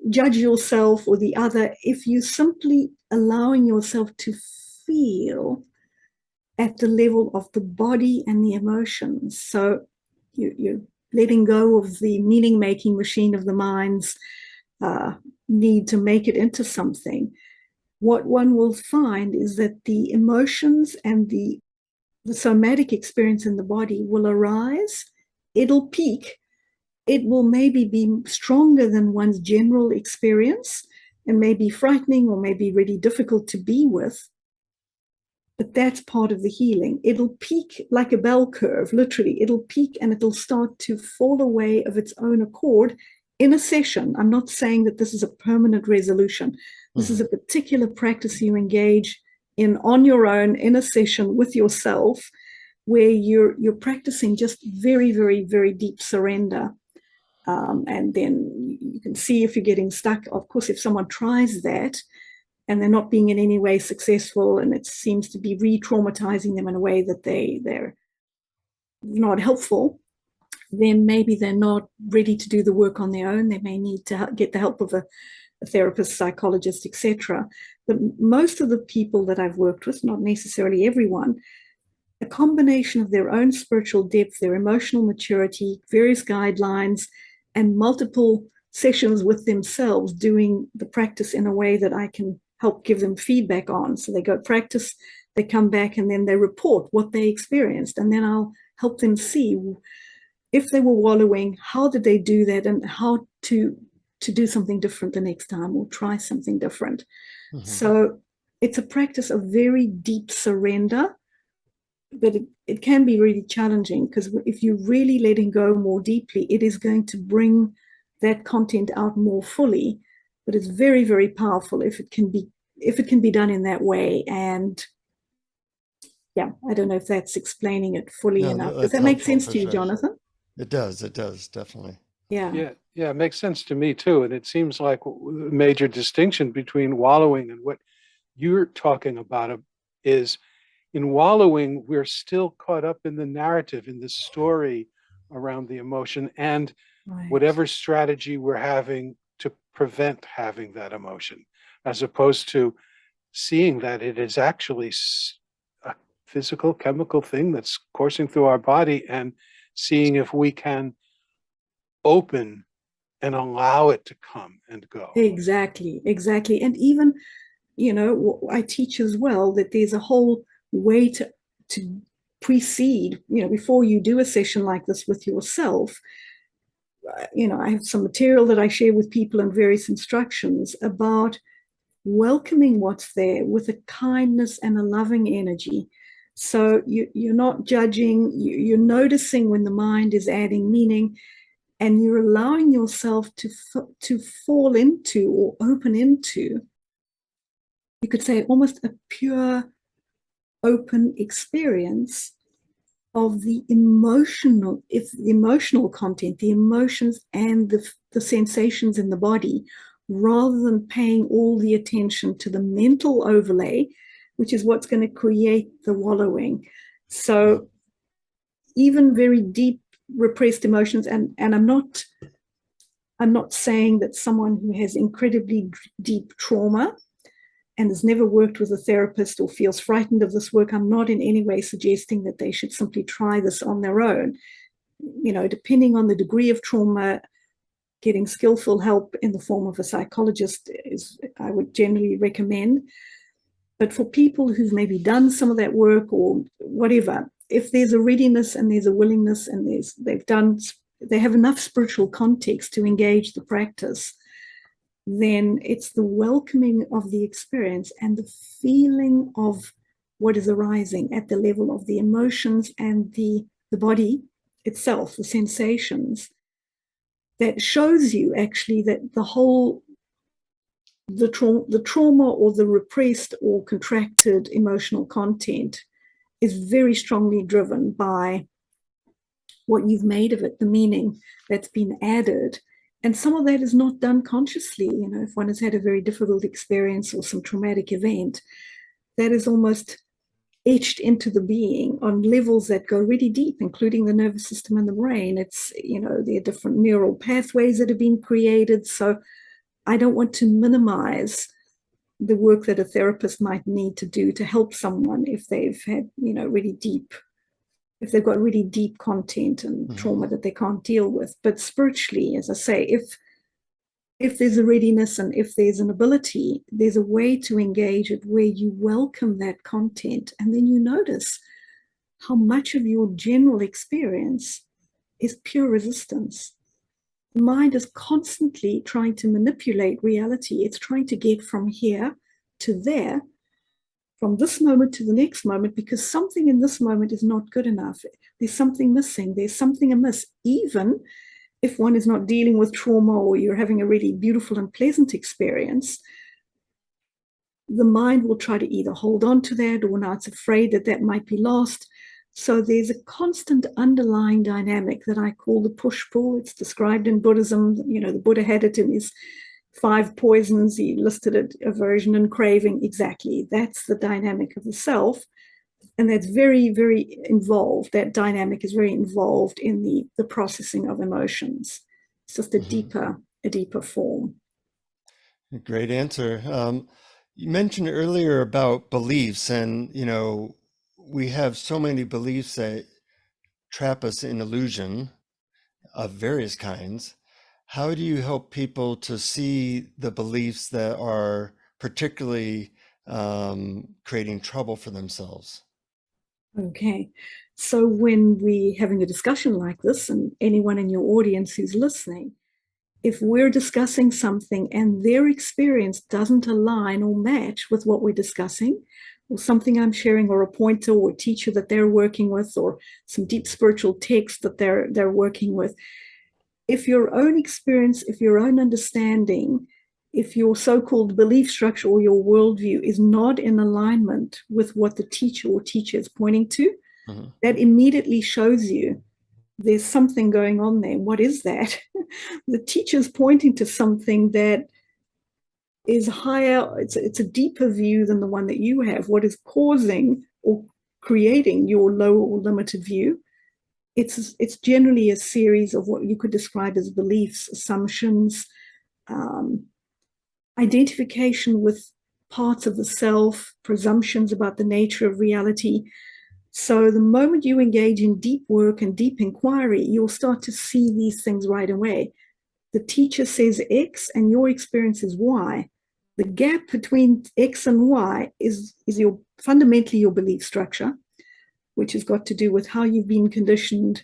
yourself or the other, if you simply allowing yourself to feel at the level of the body and the emotions. So you're letting go of the meaning-making machine of the mind's need to make it into something. What one will find is that the emotions and the somatic experience in the body will arise, it'll peak, it will maybe be stronger than one's general experience and maybe frightening or maybe really difficult to be with. But that's part of the healing. It'll peak like a bell curve, literally. It'll peak and it'll start to fall away of its own accord in a session. I'm not saying that this is a permanent resolution. This is a particular practice you engage in on your own in a session with yourself, where you're practicing just very, very, very deep surrender. And then you can see if you're getting stuck. Of course, if someone tries that and they're not being in any way successful, and it seems to be re-traumatizing them in a way that they're not helpful, then maybe they're not ready to do the work on their own. They may need to get the help of a therapist, psychologist, etc. But most of the people that I've worked with, not necessarily everyone, a combination of their own spiritual depth, their emotional maturity, various guidelines, and multiple sessions with themselves doing the practice in a way that I can help give them feedback on. So they go practice, they come back, and then they report what they experienced. And then I'll help them see if they were wallowing, how did they do that, and how to do something different the next time or try something different. Mm-hmm. So it's a practice of very deep surrender, but it can be really challenging, because if you're really letting go more deeply, it is going to bring that content out more fully. But it's very, very powerful if it can be done in that way. And yeah, I don't know if that's explaining it fully enough. Does that make sense to you, Jonathan? It does, definitely. Yeah, it makes sense to me too. And it seems like a major distinction between wallowing and what you're talking about is, in wallowing, we're still caught up in the narrative, in the story around the emotion, and whatever strategy we're having to prevent having that emotion, as opposed to seeing that it is actually a physical, chemical thing that's coursing through our body, and seeing if we can open and allow it to come and go. Exactly. And even, I teach as well that there's a whole way to precede, before you do a session like this with yourself. I have some material that I share with people and various instructions about welcoming what's there with a kindness and a loving energy. So you're not judging, you're noticing when the mind is adding meaning, and you're allowing yourself to fall into or open into, you could say, almost a pure, open experience of the emotional content, the emotions and the sensations in the body, rather than paying all the attention to the mental overlay, which is what's going to create the wallowing. So even very deep repressed emotions, and I'm not saying that someone who has incredibly deep trauma and has never worked with a therapist or feels frightened of this work, I'm not in any way suggesting that they should simply try this on their own. Depending on the degree of trauma, getting skillful help in the form of a psychologist is, I would generally recommend. But for people who've maybe done some of that work or whatever, if there's a readiness and there's a willingness and they have enough spiritual context to engage the practice, then it's the welcoming of the experience and the feeling of what is arising at the level of the emotions and the body itself, the sensations, that shows you actually that the trauma or the repressed or contracted emotional content is very strongly driven by what you've made of it, the meaning that's been added. And some of that is not done consciously. If one has had a very difficult experience or some traumatic event, that is almost etched into the being on levels that go really deep, including the nervous system and the brain. It's, there are different neural pathways that have been created. So I don't want to minimize the work that a therapist might need to do to help someone if they've had, if they've got really deep content and trauma that they can't deal with. But spiritually, as I say, if there's a readiness and if there's an ability, there's a way to engage it where you welcome that content, and then you notice how much of your general experience is pure resistance. The mind is constantly trying to manipulate reality. It's trying to get from here to there, from this moment to the next moment, because something in this moment is not good enough. There's something missing. There's something amiss, even if one is not dealing with trauma or you're having a really beautiful and pleasant experience. The mind will try to either hold on to that, or now it's afraid that might be lost. So there's a constant underlying dynamic that I call the push-pull. It's described in Buddhism. The Buddha had it in his 5 poisons. He listed it: aversion and craving. Exactly. That's the dynamic of the self. And that's very, very involved. That dynamic is very involved in the processing of emotions. It's just a deeper form. Great answer. You mentioned earlier about beliefs, and we have so many beliefs that trap us in illusion of various kinds. How do you help people to see the beliefs that are particularly creating trouble for themselves? Okay. So when we're having a discussion like this, and anyone in your audience who's listening, if we're discussing something and their experience doesn't align or match with what we're discussing, or something I'm sharing, or a pointer or a teacher that they're working with, or some deep spiritual text that they're working with, if your own experience, if your own understanding, if your so-called belief structure or your worldview is not in alignment with what the teacher or teacher is pointing to, that immediately shows you there's something going on there. What is that? The teacher's pointing to something that is higher. It's a deeper view than the one that you have. What is causing or creating your low or limited view? It's generally a series of what you could describe as beliefs, assumptions, identification with parts of the self, presumptions about the nature of reality. So the moment you engage in deep work and deep inquiry, you'll start to see these things right away. The teacher says X and your experience is Y. The gap between X and Y is fundamentally your belief structure, which has got to do with how you've been conditioned.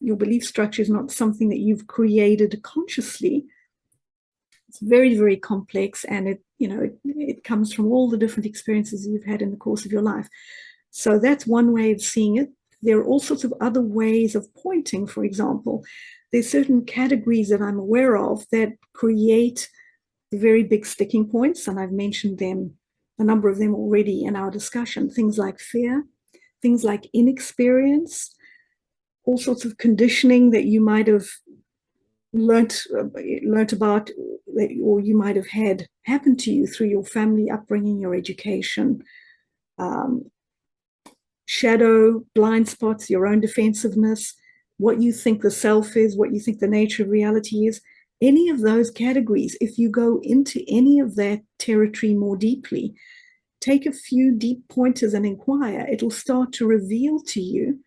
Your belief structure is not something that you've created consciously. It's very, very complex, and it comes from all the different experiences you've had in the course of your life. So that's one way of seeing it. There are all sorts of other ways of pointing. For example, there's certain categories that I'm aware of that create very big sticking points, and I've mentioned a number of them already in our discussion. Things like fear, things like inexperience, all sorts of conditioning that you might have learnt about, or you might have had happen to you through your family upbringing, your education, shadow, blind spots, your own defensiveness, what you think the self is, what you think the nature of reality is. Any of those categories, if you go into any of that territory more deeply, take a few deep pointers and inquire, it'll start to reveal to you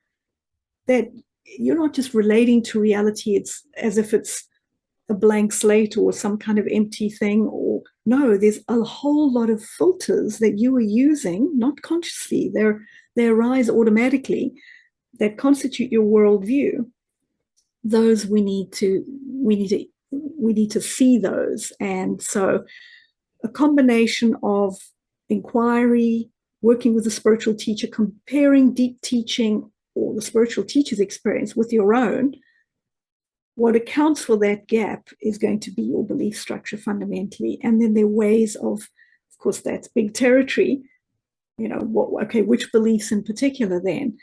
that you're not just relating to reality, it's as if it's a blank slate or some kind of empty thing, or no, there's a whole lot of filters that you are using, not consciously, they arise automatically, that constitute your worldview. Those we need to see those. And so a combination of inquiry, working with a spiritual teacher, comparing deep teaching or the spiritual teacher's experience with your own, what accounts for that gap is going to be your belief structure fundamentally. And then there are ways of course, that's big territory. You know, which beliefs in particular then?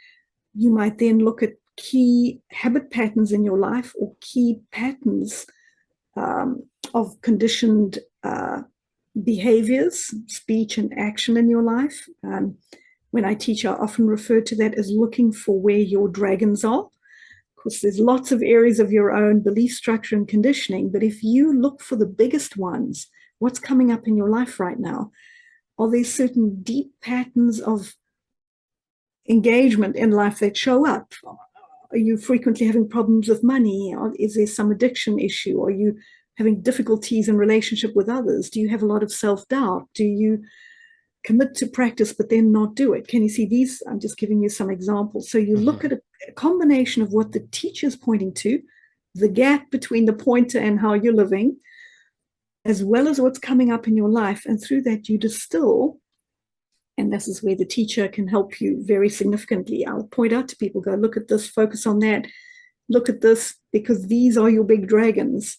You might then look at key habit patterns in your life or key patterns of conditioned behaviors, speech and action in your life. When I teach, I often refer to that as looking for where your dragons are. Of course, there's lots of areas of your own belief structure and conditioning, but if you look for the biggest ones, what's coming up in your life right now? Are there certain deep patterns of engagement in life that show up? Are you frequently having problems with money? Or is there some addiction issue? Are you having difficulties in relationship with others? Do you have a lot of self-doubt? Do you commit to practice but then not do it? Can you see these? I'm just giving you some examples. So you look at a combination of what the teacher's pointing to, the gap between the pointer and how you're living, as well as what's coming up in your life. And through that you distill, and this is where the teacher can help you very significantly. I'll point out to people, go look at this, focus on that, look at this, because these are your big dragons.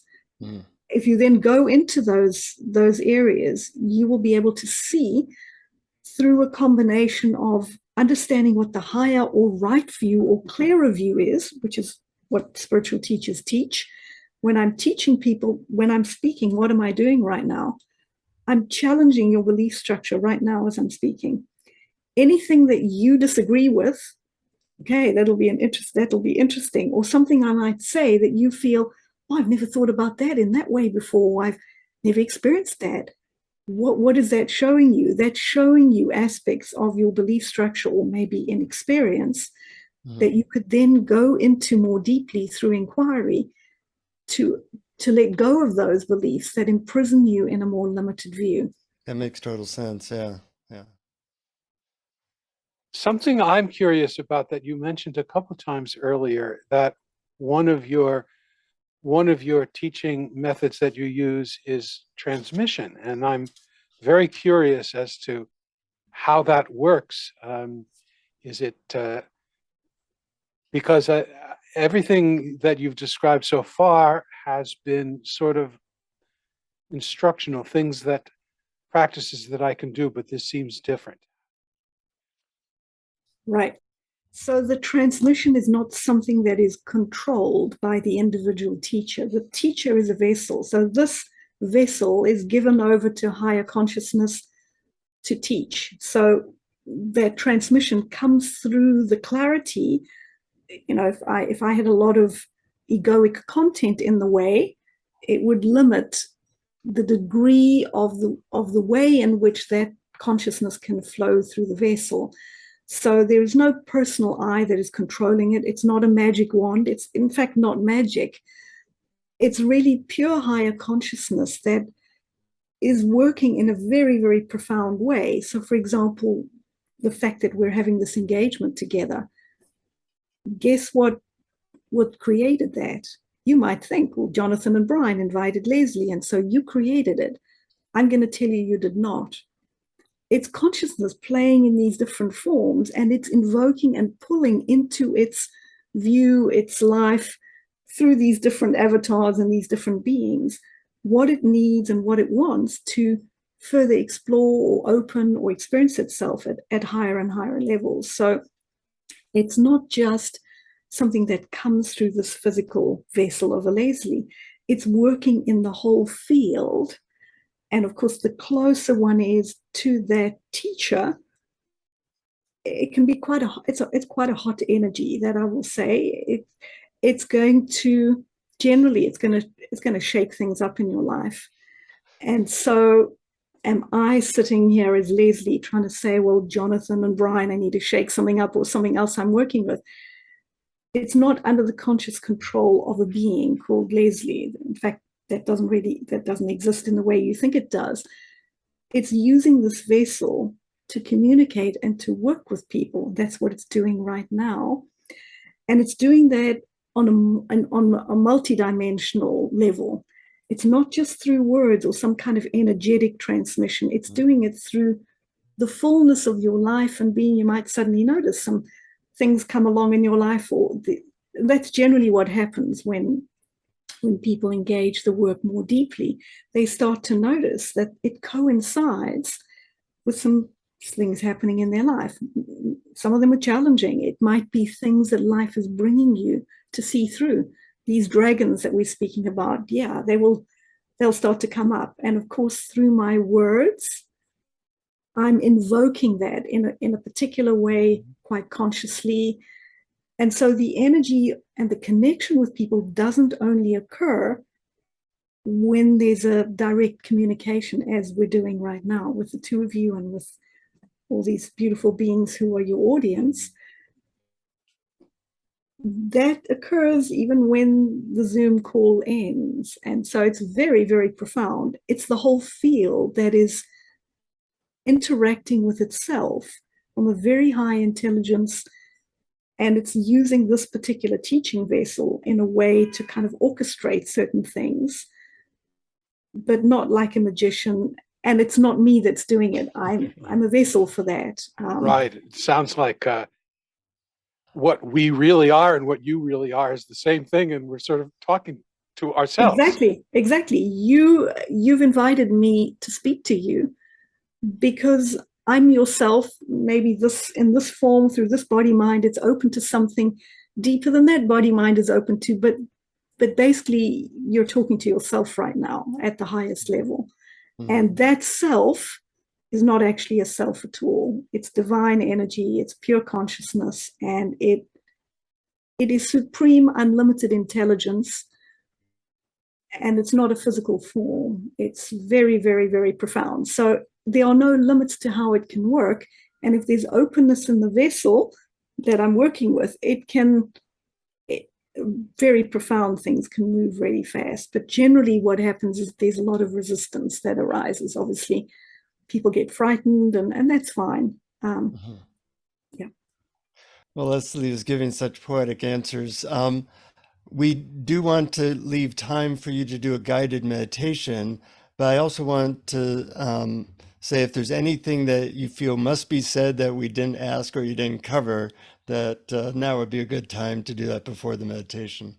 If you then go into those areas, you will be able to see through a combination of understanding what the higher or right view or clearer view is, which is what spiritual teachers teach. When I'm teaching people, when I'm speaking, what am I doing right now? I'm challenging your belief structure right now as I'm speaking. Anything that you disagree with, okay, that'll be interesting. Or something I might say that you feel, oh, I've never thought about that in that way before. I've never experienced that. What is that showing you? That's showing you aspects of your belief structure or maybe in experience that you could then go into more deeply through inquiry to let go of those beliefs that imprison you in a more limited view. That makes total sense. Yeah. Something I'm curious about that you mentioned a couple times earlier, that one of your teaching methods that you use is transmission. And I'm very curious as to how that works. Is it because everything that you've described so far has been sort of instructional, practices that I can do, but this seems different. Right. So the transmission is not something that is controlled by the individual teacher. The teacher is a vessel. So this vessel is given over to higher consciousness to teach. So that transmission comes through the clarity. You know, if I had a lot of egoic content in the way, it would limit the degree of the way in which that consciousness can flow through the vessel. So there is no personal I that is controlling it. It's not a magic wand. It's in fact not magic. It's really pure higher consciousness that is working in a very, very profound way. So for example, the fact that we're having this engagement together, guess what created that? You might think, well, Jonathan and Brian invited Lesley, and so you created it. I'm going to tell you, you did not. It's consciousness playing in these different forms, and it's invoking and pulling into its view, its life, through these different avatars and these different beings, what it needs and what it wants to further explore or open or experience itself at higher and higher levels. So it's not just something that comes through this physical vessel of a Lesley. It's working in the whole field. And of course, the closer one is to that teacher, it can be quite it's quite a hot energy, that I will say. It's going to generally it's going to shake things up in your life. And so am I sitting here as Lesley trying to say, well, Jonathan and Brian, I need to shake something up, or something else I'm working with? It's not under the conscious control of a being called Lesley. In fact, that doesn't exist in the way you think it does. It's using this vessel to communicate and to work with people. That's what it's doing right now. And it's doing that on a multidimensional level. It's not just through words or some kind of energetic transmission. It's doing it through the fullness of your life and being. You might suddenly notice some things come along in your life, that's generally what happens when people engage the work more deeply. They start to notice that it coincides with some things happening in their life. Some of them are challenging. It might be things that life is bringing you to see through. These dragons that we're speaking about, yeah, they'll start to come up. And of course, through my words, I'm invoking that in a particular way, quite consciously. And so the energy and the connection with people doesn't only occur when there's a direct communication, as we're doing right now with the two of you and with all these beautiful beings who are your audience. That occurs even when the Zoom call ends. And so it's very, very profound. It's the whole field that is interacting with itself from a very high intelligence, and it's using this particular teaching vessel in a way to kind of orchestrate certain things, but not like a magician. And it's not me that's doing it. I'm a vessel for that. Right. It sounds like what we really are and what you really are is the same thing, and we're sort of talking to ourselves. Exactly. You've invited me to speak to you because I'm yourself, maybe in this form, through this body mind. It's open to something deeper than that body mind is open to, but basically you're talking to yourself right now at the highest level. And that self is not actually a self at all. It's divine energy, it's pure consciousness, and it is supreme, unlimited intelligence. And it's not a physical form. It's very, very, very profound. So there are no limits to how it can work. And if there's openness in the vessel that I'm working with, very profound things can move really fast. But generally what happens is there's a lot of resistance that arises. Obviously, people get frightened, and that's fine. Yeah. Well, Lesley is giving such poetic answers. We do want to leave time for you to do a guided meditation, but I also want to say if there's anything that you feel must be said that we didn't ask or you didn't cover, that now would be a good time to do that before the meditation.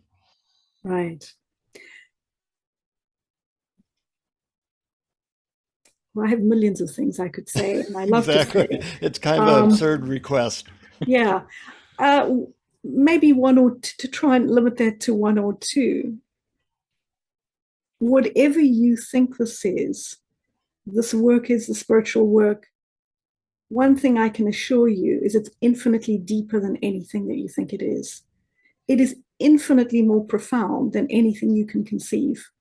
Right. Well, I have millions of things I could say, and I love Exactly. to say. It's kind of an absurd request. Yeah. Maybe one or two, to try and limit that to one or two. Whatever you think this work is the spiritual work. One thing I can assure you is it's infinitely deeper than anything that you think it is. It is infinitely more profound than anything you can conceive.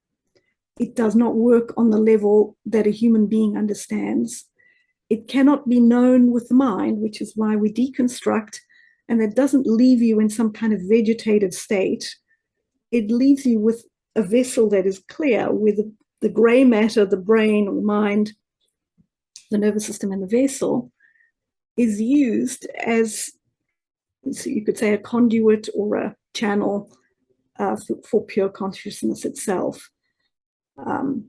It does not work on the level that a human being understands. It cannot be known with the mind, which is why we deconstruct, and that doesn't leave you in some kind of vegetative state. It leaves you with a vessel that is clear, where the gray matter, the brain or the mind, the nervous system and the vessel is used as, so you could say, a conduit or a channel for pure consciousness itself.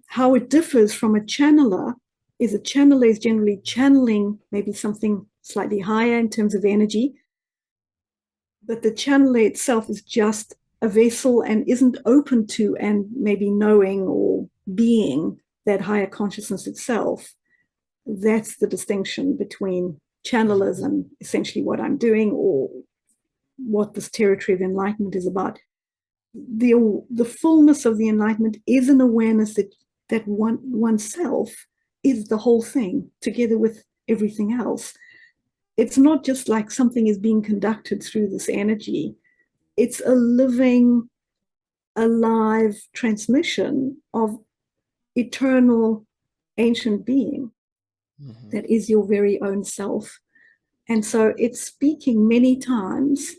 How it differs from a channeler is a channeler is generally channeling maybe something slightly higher in terms of energy, but the channeler itself is just a vessel and isn't open to and maybe knowing or being that higher consciousness itself. That's the distinction between channelers and essentially what I'm doing, or what this territory of enlightenment is about. The fullness of the enlightenment is an awareness that oneself is the whole thing, together with everything else. It's not just like something is being conducted through this energy. It's a living, alive transmission of eternal, ancient being that is your very own self. And so it's speaking many times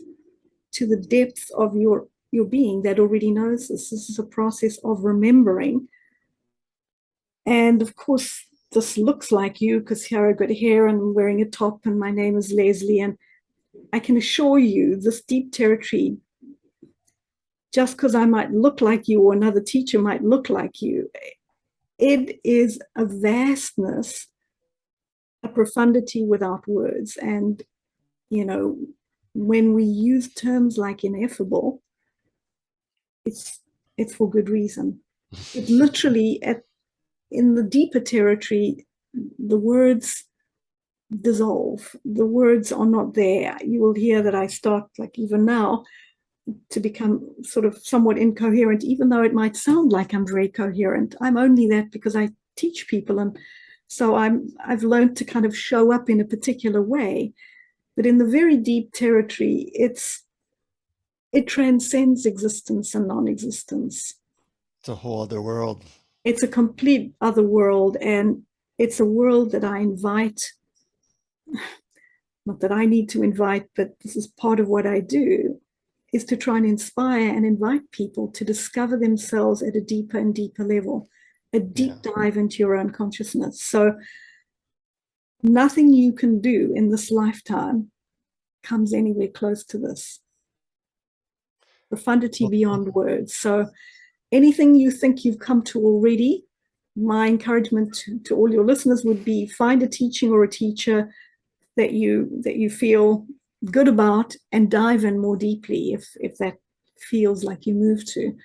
to the depths of your being that already knows this. This is a process of remembering. And of course, this looks like you because here I've got hair and I'm wearing a top and my name is Lesley. And I can assure you this deep territory, just because I might look like you or another teacher might look like you, it is a vastness, a profundity without words. And, you know, when we use terms like ineffable, it's for good reason. It literally, in the deeper territory, the words dissolve. The words are not there. You will hear that I start, like even now, to become sort of somewhat incoherent, even though it might sound like I'm very coherent. I'm only that because I teach people, and so I've learned to kind of show up in a particular way. But in the very deep territory, it transcends existence and non-existence. It's a whole other world. It's a complete other world, and it's a world that I invite, not that I need to invite, but this is part of what I do, is to try and inspire and invite people to discover themselves at a deeper and deeper level, a deep dive into your own consciousness. So nothing you can do in this lifetime comes anywhere close to this. Profundity beyond words. So anything you think you've come to already, my encouragement to all your listeners would be find a teaching or a teacher that you feel good about and dive in more deeply if that feels like you move to.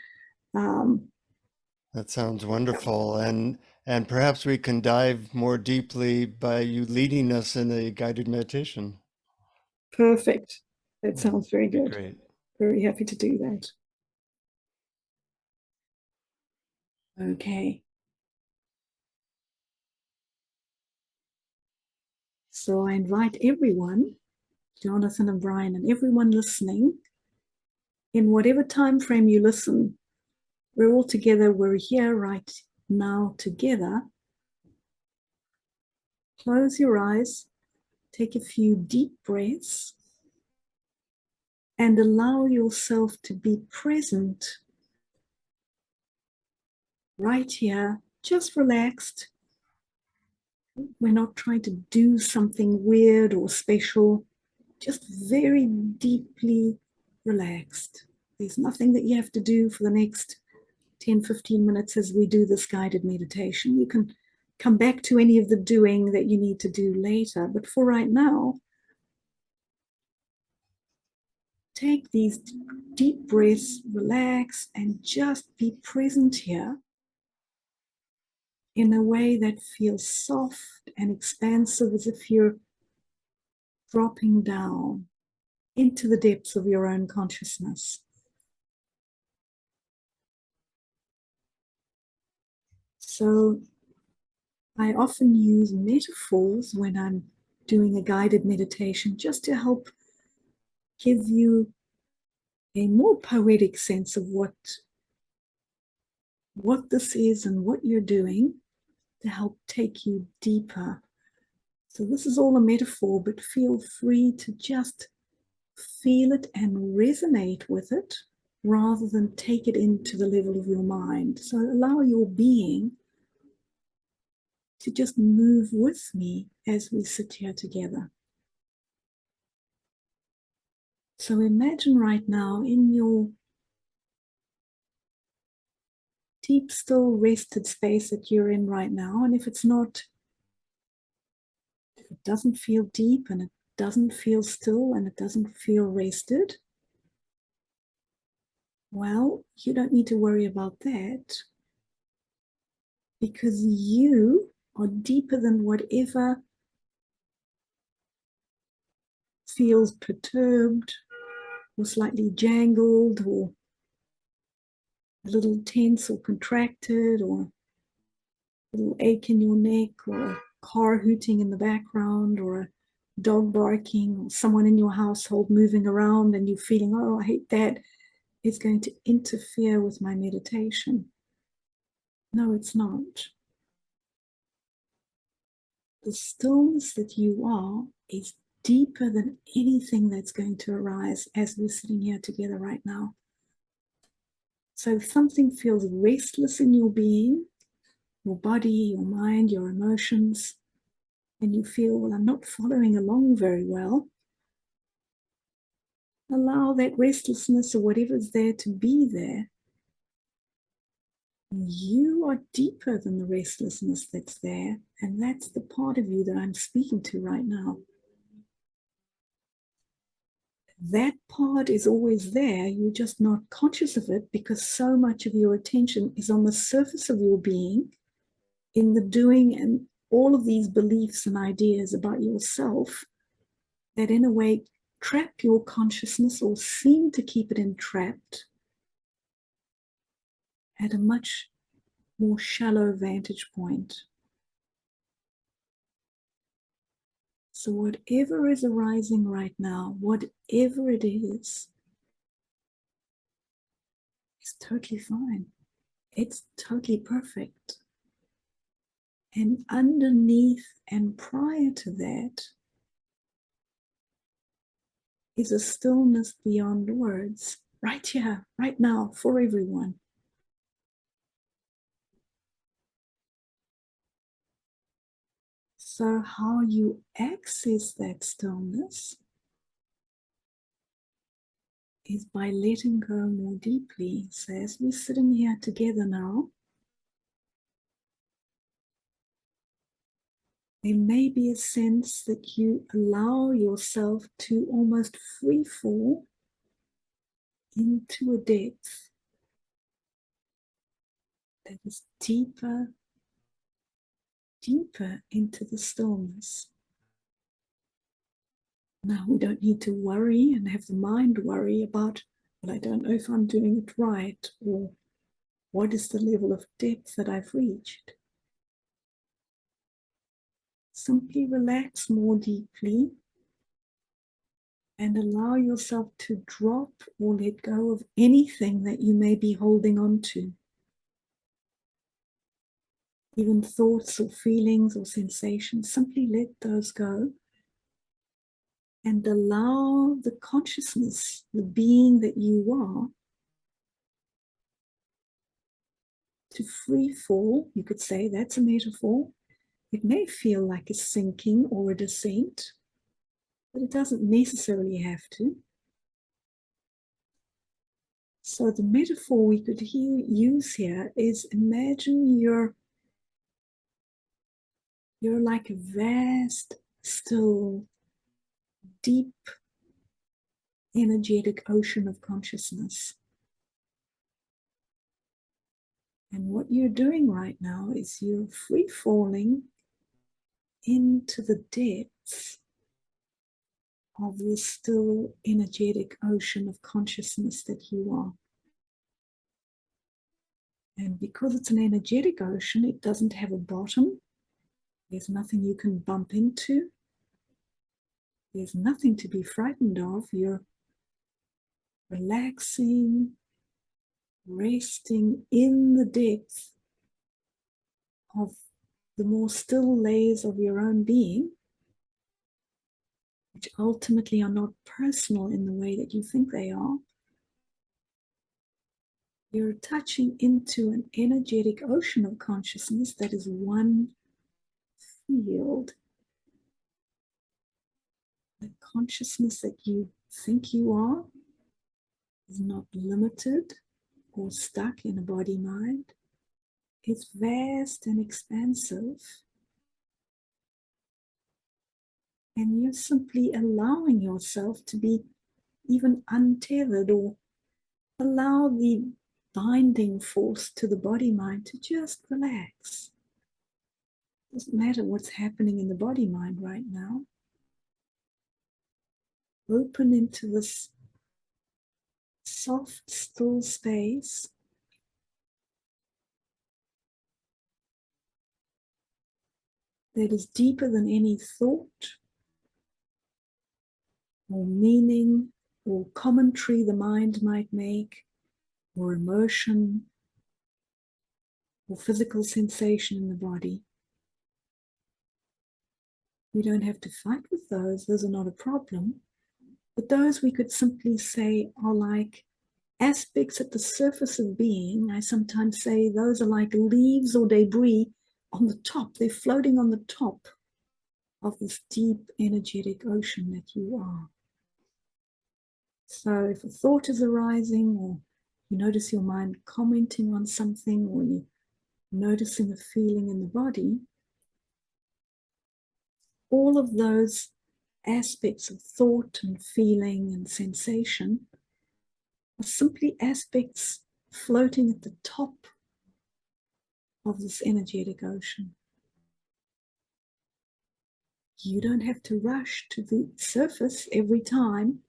That sounds wonderful. And perhaps we can dive more deeply by you leading us in a guided meditation. Perfect. That sounds very good. Great. Very happy to do that. Okay. So I invite everyone, Jonathan and Brian, and everyone listening, in whatever time frame you listen, we're all together, we're here right now together. Close your eyes, take a few deep breaths, and allow yourself to be present right here, just relaxed. We're not trying to do something weird or special, just very deeply relaxed. There's nothing that you have to do for the next 10, 15 minutes as we do this guided meditation. You can come back to any of the doing that you need to do later. But for right now, take these deep breaths, relax, and just be present here in a way that feels soft and expansive, as if you're dropping down into the depths of your own consciousness. So I often use metaphors when I'm doing a guided meditation just to help give you a more poetic sense of what this is and what you're doing to help take you deeper. So this is all a metaphor, but feel free to just feel it and resonate with it rather than take it into the level of your mind. So allow your being to just move with me as we sit here together. So imagine right now in your deep, still, rested space that you're in right now. And if it doesn't feel deep and it doesn't feel still and it doesn't feel rested, well, you don't need to worry about that, because you are deeper than whatever feels perturbed or slightly jangled, or a little tense or contracted, or a little ache in your neck, or a car hooting in the background, or a dog barking, or someone in your household moving around and you feeling, oh, I hate that, is going to interfere with my meditation. No, it's not. The stillness that you are is deeper than anything that's going to arise as we're sitting here together right now. So if something feels restless in your being, your body, your mind, your emotions, and you feel, well, I'm not following along very well, allow that restlessness or whatever's there to be there. You are deeper than the restlessness that's there, and that's the part of you that I'm speaking to right now. That part is always there, you're just not conscious of it because so much of your attention is on the surface of your being, in the doing and all of these beliefs and ideas about yourself that in a way trap your consciousness or seem to keep it entrapped at a much more shallow vantage point. So whatever is arising right now, whatever it is totally fine. It's totally perfect. And underneath and prior to that is a stillness beyond words, right here, right now, for everyone. So how you access that stillness is by letting go more deeply. So as we're sitting here together now, there may be a sense that you allow yourself to almost free fall into a depth that is deeper, deeper into the stillness. Now we don't need to worry and have the mind worry about, well, I don't know if I'm doing it right, or what is the level of depth that I've reached. Simply relax more deeply and allow yourself to drop or let go of anything that you may be holding on to. Even thoughts or feelings or sensations, simply let those go and allow the consciousness, the being that you are, to free fall. You could say that's a metaphor. It may feel like a sinking or a descent, but it doesn't necessarily have to. So the metaphor we could use here is, imagine you're like a vast, still, deep, energetic ocean of consciousness. And what you're doing right now is you're free falling into the depths of the still energetic ocean of consciousness that you are. And because it's an energetic ocean, it doesn't have a bottom. There's nothing you can bump into. There's nothing to be frightened of. You're relaxing, resting in the depth of the more still layers of your own being, which ultimately are not personal in the way that you think they are. You're touching into an energetic ocean of consciousness that is one field. The consciousness that you think you are is not limited or stuck in a body-mind. It's vast and expansive. And you're simply allowing yourself to be even untethered, or allow the binding force to the body-mind to just relax. Doesn't matter what's happening in the body-mind right now. Open into this soft, still space that is deeper than any thought or meaning or commentary the mind might make, or emotion or physical sensation in the body. We don't have to fight with those are not a problem. But those we could simply say are like aspects at the surface of being. I sometimes say those are like leaves or debris on the top. They're floating on the top of this deep energetic ocean that you are. So if a thought is arising, or you notice your mind commenting on something, or you noticing a feeling in the body, all of those aspects of thought and feeling and sensation are simply aspects floating at the top of this energetic ocean. You don't have to rush to the surface every time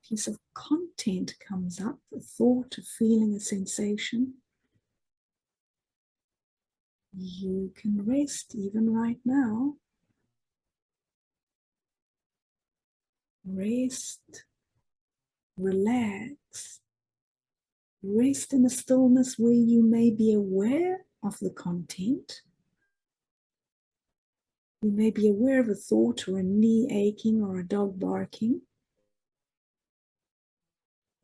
a piece of content comes up, a thought, a feeling, a sensation. You can rest even right now. Rest, relax, rest in a stillness where you may be aware of the content. You may be aware of a thought or a knee aching or a dog barking.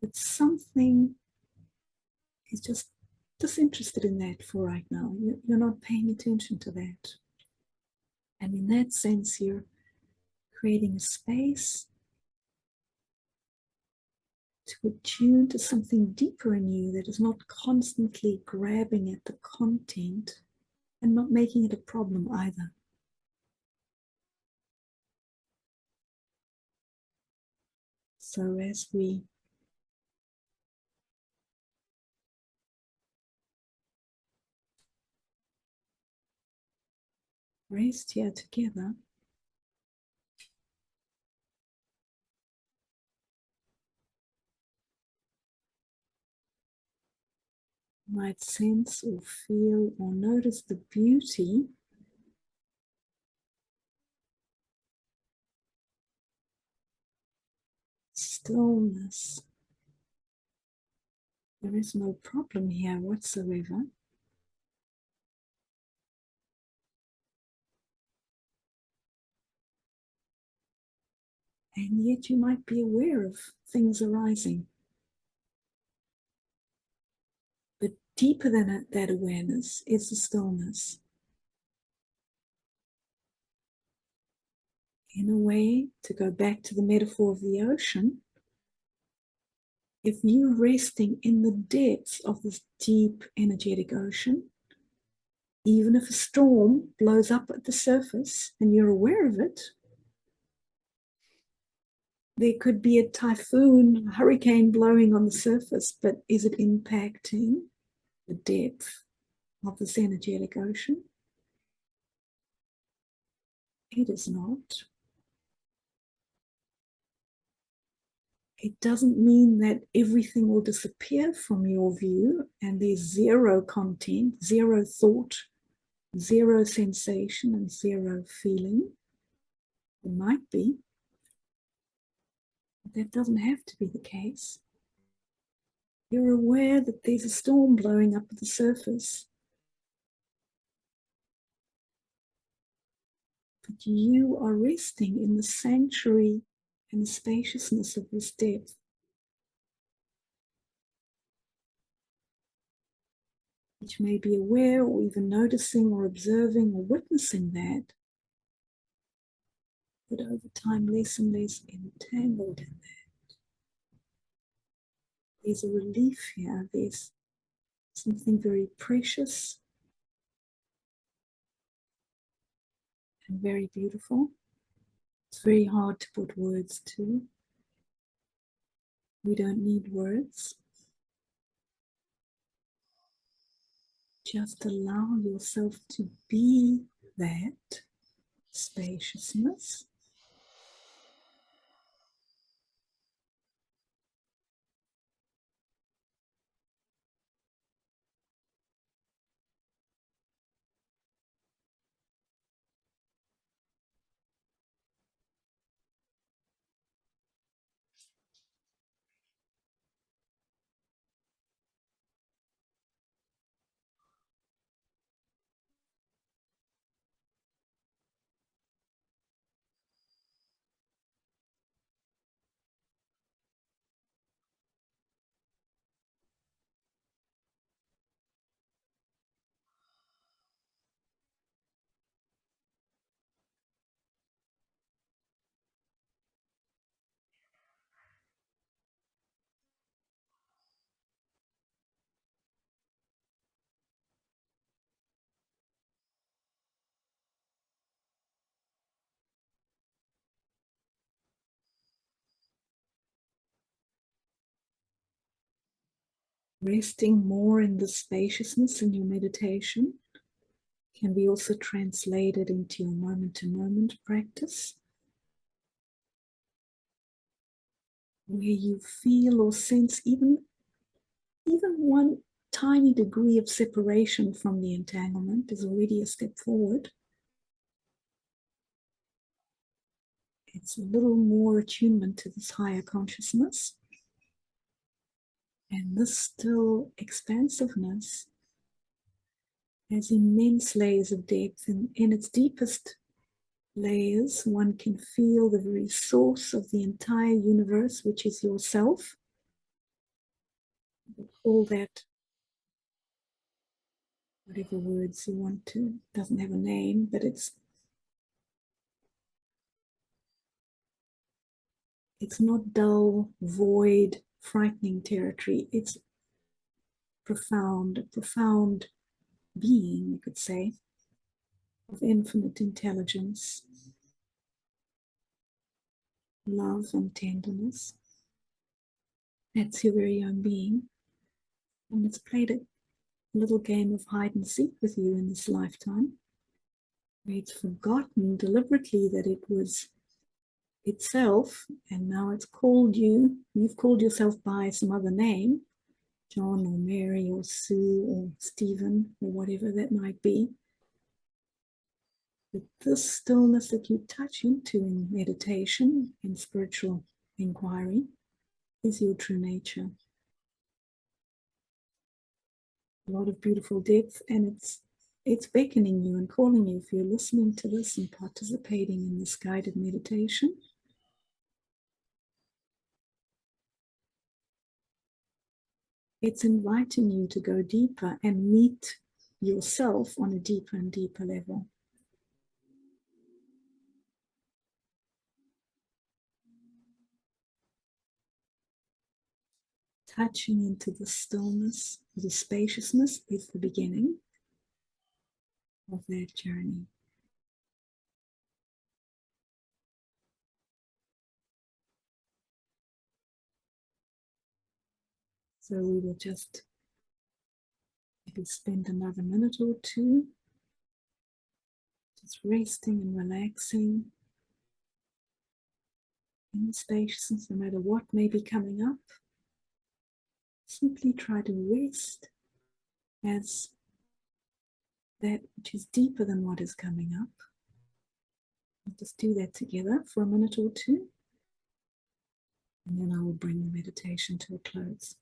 But something is just disinterested in that for right now. You're not paying attention to that. And in that sense, you're creating a space to attune to something deeper in you that is not constantly grabbing at the content and not making it a problem either. So as we rest here together, you might sense or feel or notice the beauty stillness. There is no problem here whatsoever. And yet you might be aware of things arising. But deeper than that awareness is the stillness. In a way, to go back to the metaphor of the ocean, if you're resting in the depths of this deep energetic ocean, even if a storm blows up at the surface and you're aware of it, there could be a typhoon, a hurricane blowing on the surface, but is it impacting the depth of this energetic ocean? It is not. It doesn't mean that everything will disappear from your view and there's zero content, zero thought, zero sensation, and zero feeling. It might be, but that doesn't have to be the case. You're aware that there's a storm blowing up at the surface, but you are resting in the sanctuary and the spaciousness of this depth. Which may be aware or even noticing or observing or witnessing that, but over time less and less entangled in that. There's a relief here, there's something very precious and very beautiful. It's very hard to put words to. We don't need words. Just allow yourself to be that spaciousness. Resting more in the spaciousness in your meditation can be also translated into your moment-to-moment practice, where you feel or sense even one tiny degree of separation from the entanglement is already a step forward. It's a little more attunement to this higher consciousness. And this still expansiveness has immense layers of depth. And in its deepest layers, one can feel the very source of the entire universe, which is yourself. All that, whatever words you want to, doesn't have a name, but it's not dull, void, frightening territory. It's profound, a profound being, you could say, of infinite intelligence, love and tenderness. That's your very own being. And it's played a little game of hide and seek with you in this lifetime, where it's forgotten deliberately that it was itself, and now it's called you. You've called yourself by some other name, John or Mary or Sue or Stephen or whatever that might be. But this stillness that you touch into in meditation, in spiritual inquiry, is your true nature. A lot of beautiful depth, and it's beckoning you and calling you. If you're listening to this and participating in this guided meditation, it's inviting you to go deeper and meet yourself on a deeper and deeper level. Touching into the stillness, the spaciousness is the beginning of that journey. So we will just maybe spend another minute or two just resting and relaxing in the spaciousness, no matter what may be coming up. Simply try to rest as that which is deeper than what is coming up. We'll just do that together for a minute or two, and then I will bring the meditation to a close.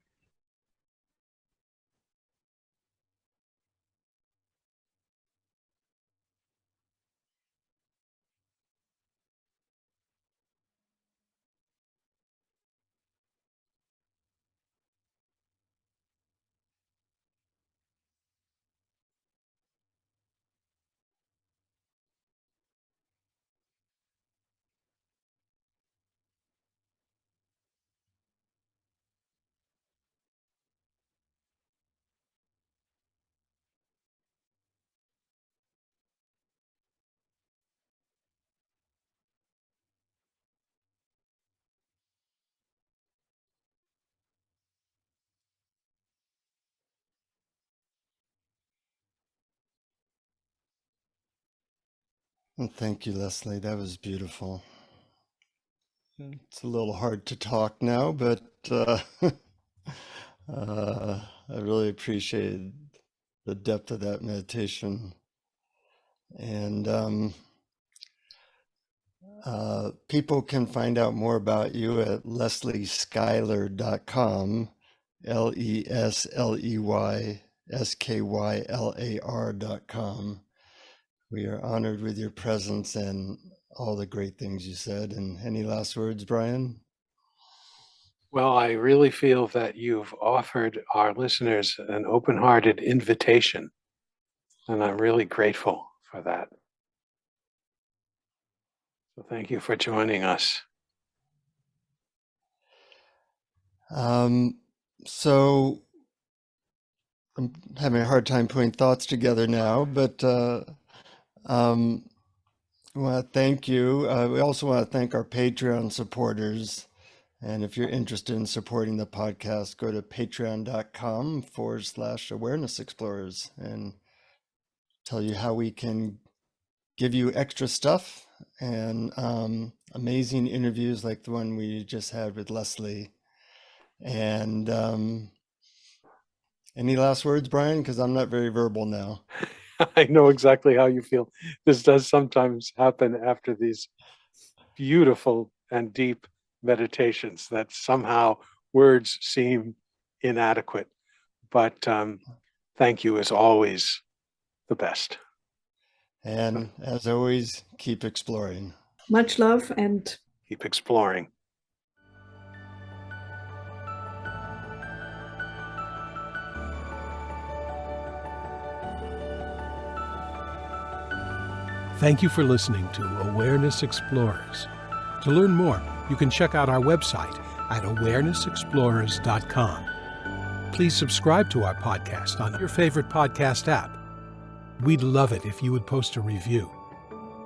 Well, thank you, Lesley. That was beautiful. It's a little hard to talk now, but I really appreciated the depth of that meditation. And people can find out more about you at lesleyskylar.com, LesleySkylar.com. We are honored with your presence and all the great things you said. And any last words, Brian? Well, I really feel that you've offered our listeners an open-hearted invitation, and I'm really grateful for that. So thank you for joining us. So I'm having a hard time putting thoughts together now, but I want to thank you. We also want to thank our Patreon supporters. And if you're interested in supporting the podcast, go to patreon.com/awareness explorers and tell you how we can give you extra stuff and amazing interviews like the one we just had with Lesley. And any last words, Brian? Because I'm not very verbal now. I know exactly how you feel. This does sometimes happen after these beautiful and deep meditations that somehow words seem inadequate. But thank you, as always, the best. And as always, keep exploring. Much love and Keep exploring. Thank you for listening to Awareness Explorers. To learn more, you can check out our website at awarenessexplorers.com. Please subscribe to our podcast on your favorite podcast app. We'd love it if you would post a review.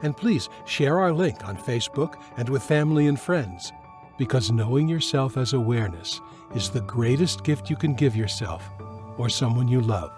And please share our link on Facebook and with family and friends, because knowing yourself as awareness is the greatest gift you can give yourself or someone you love.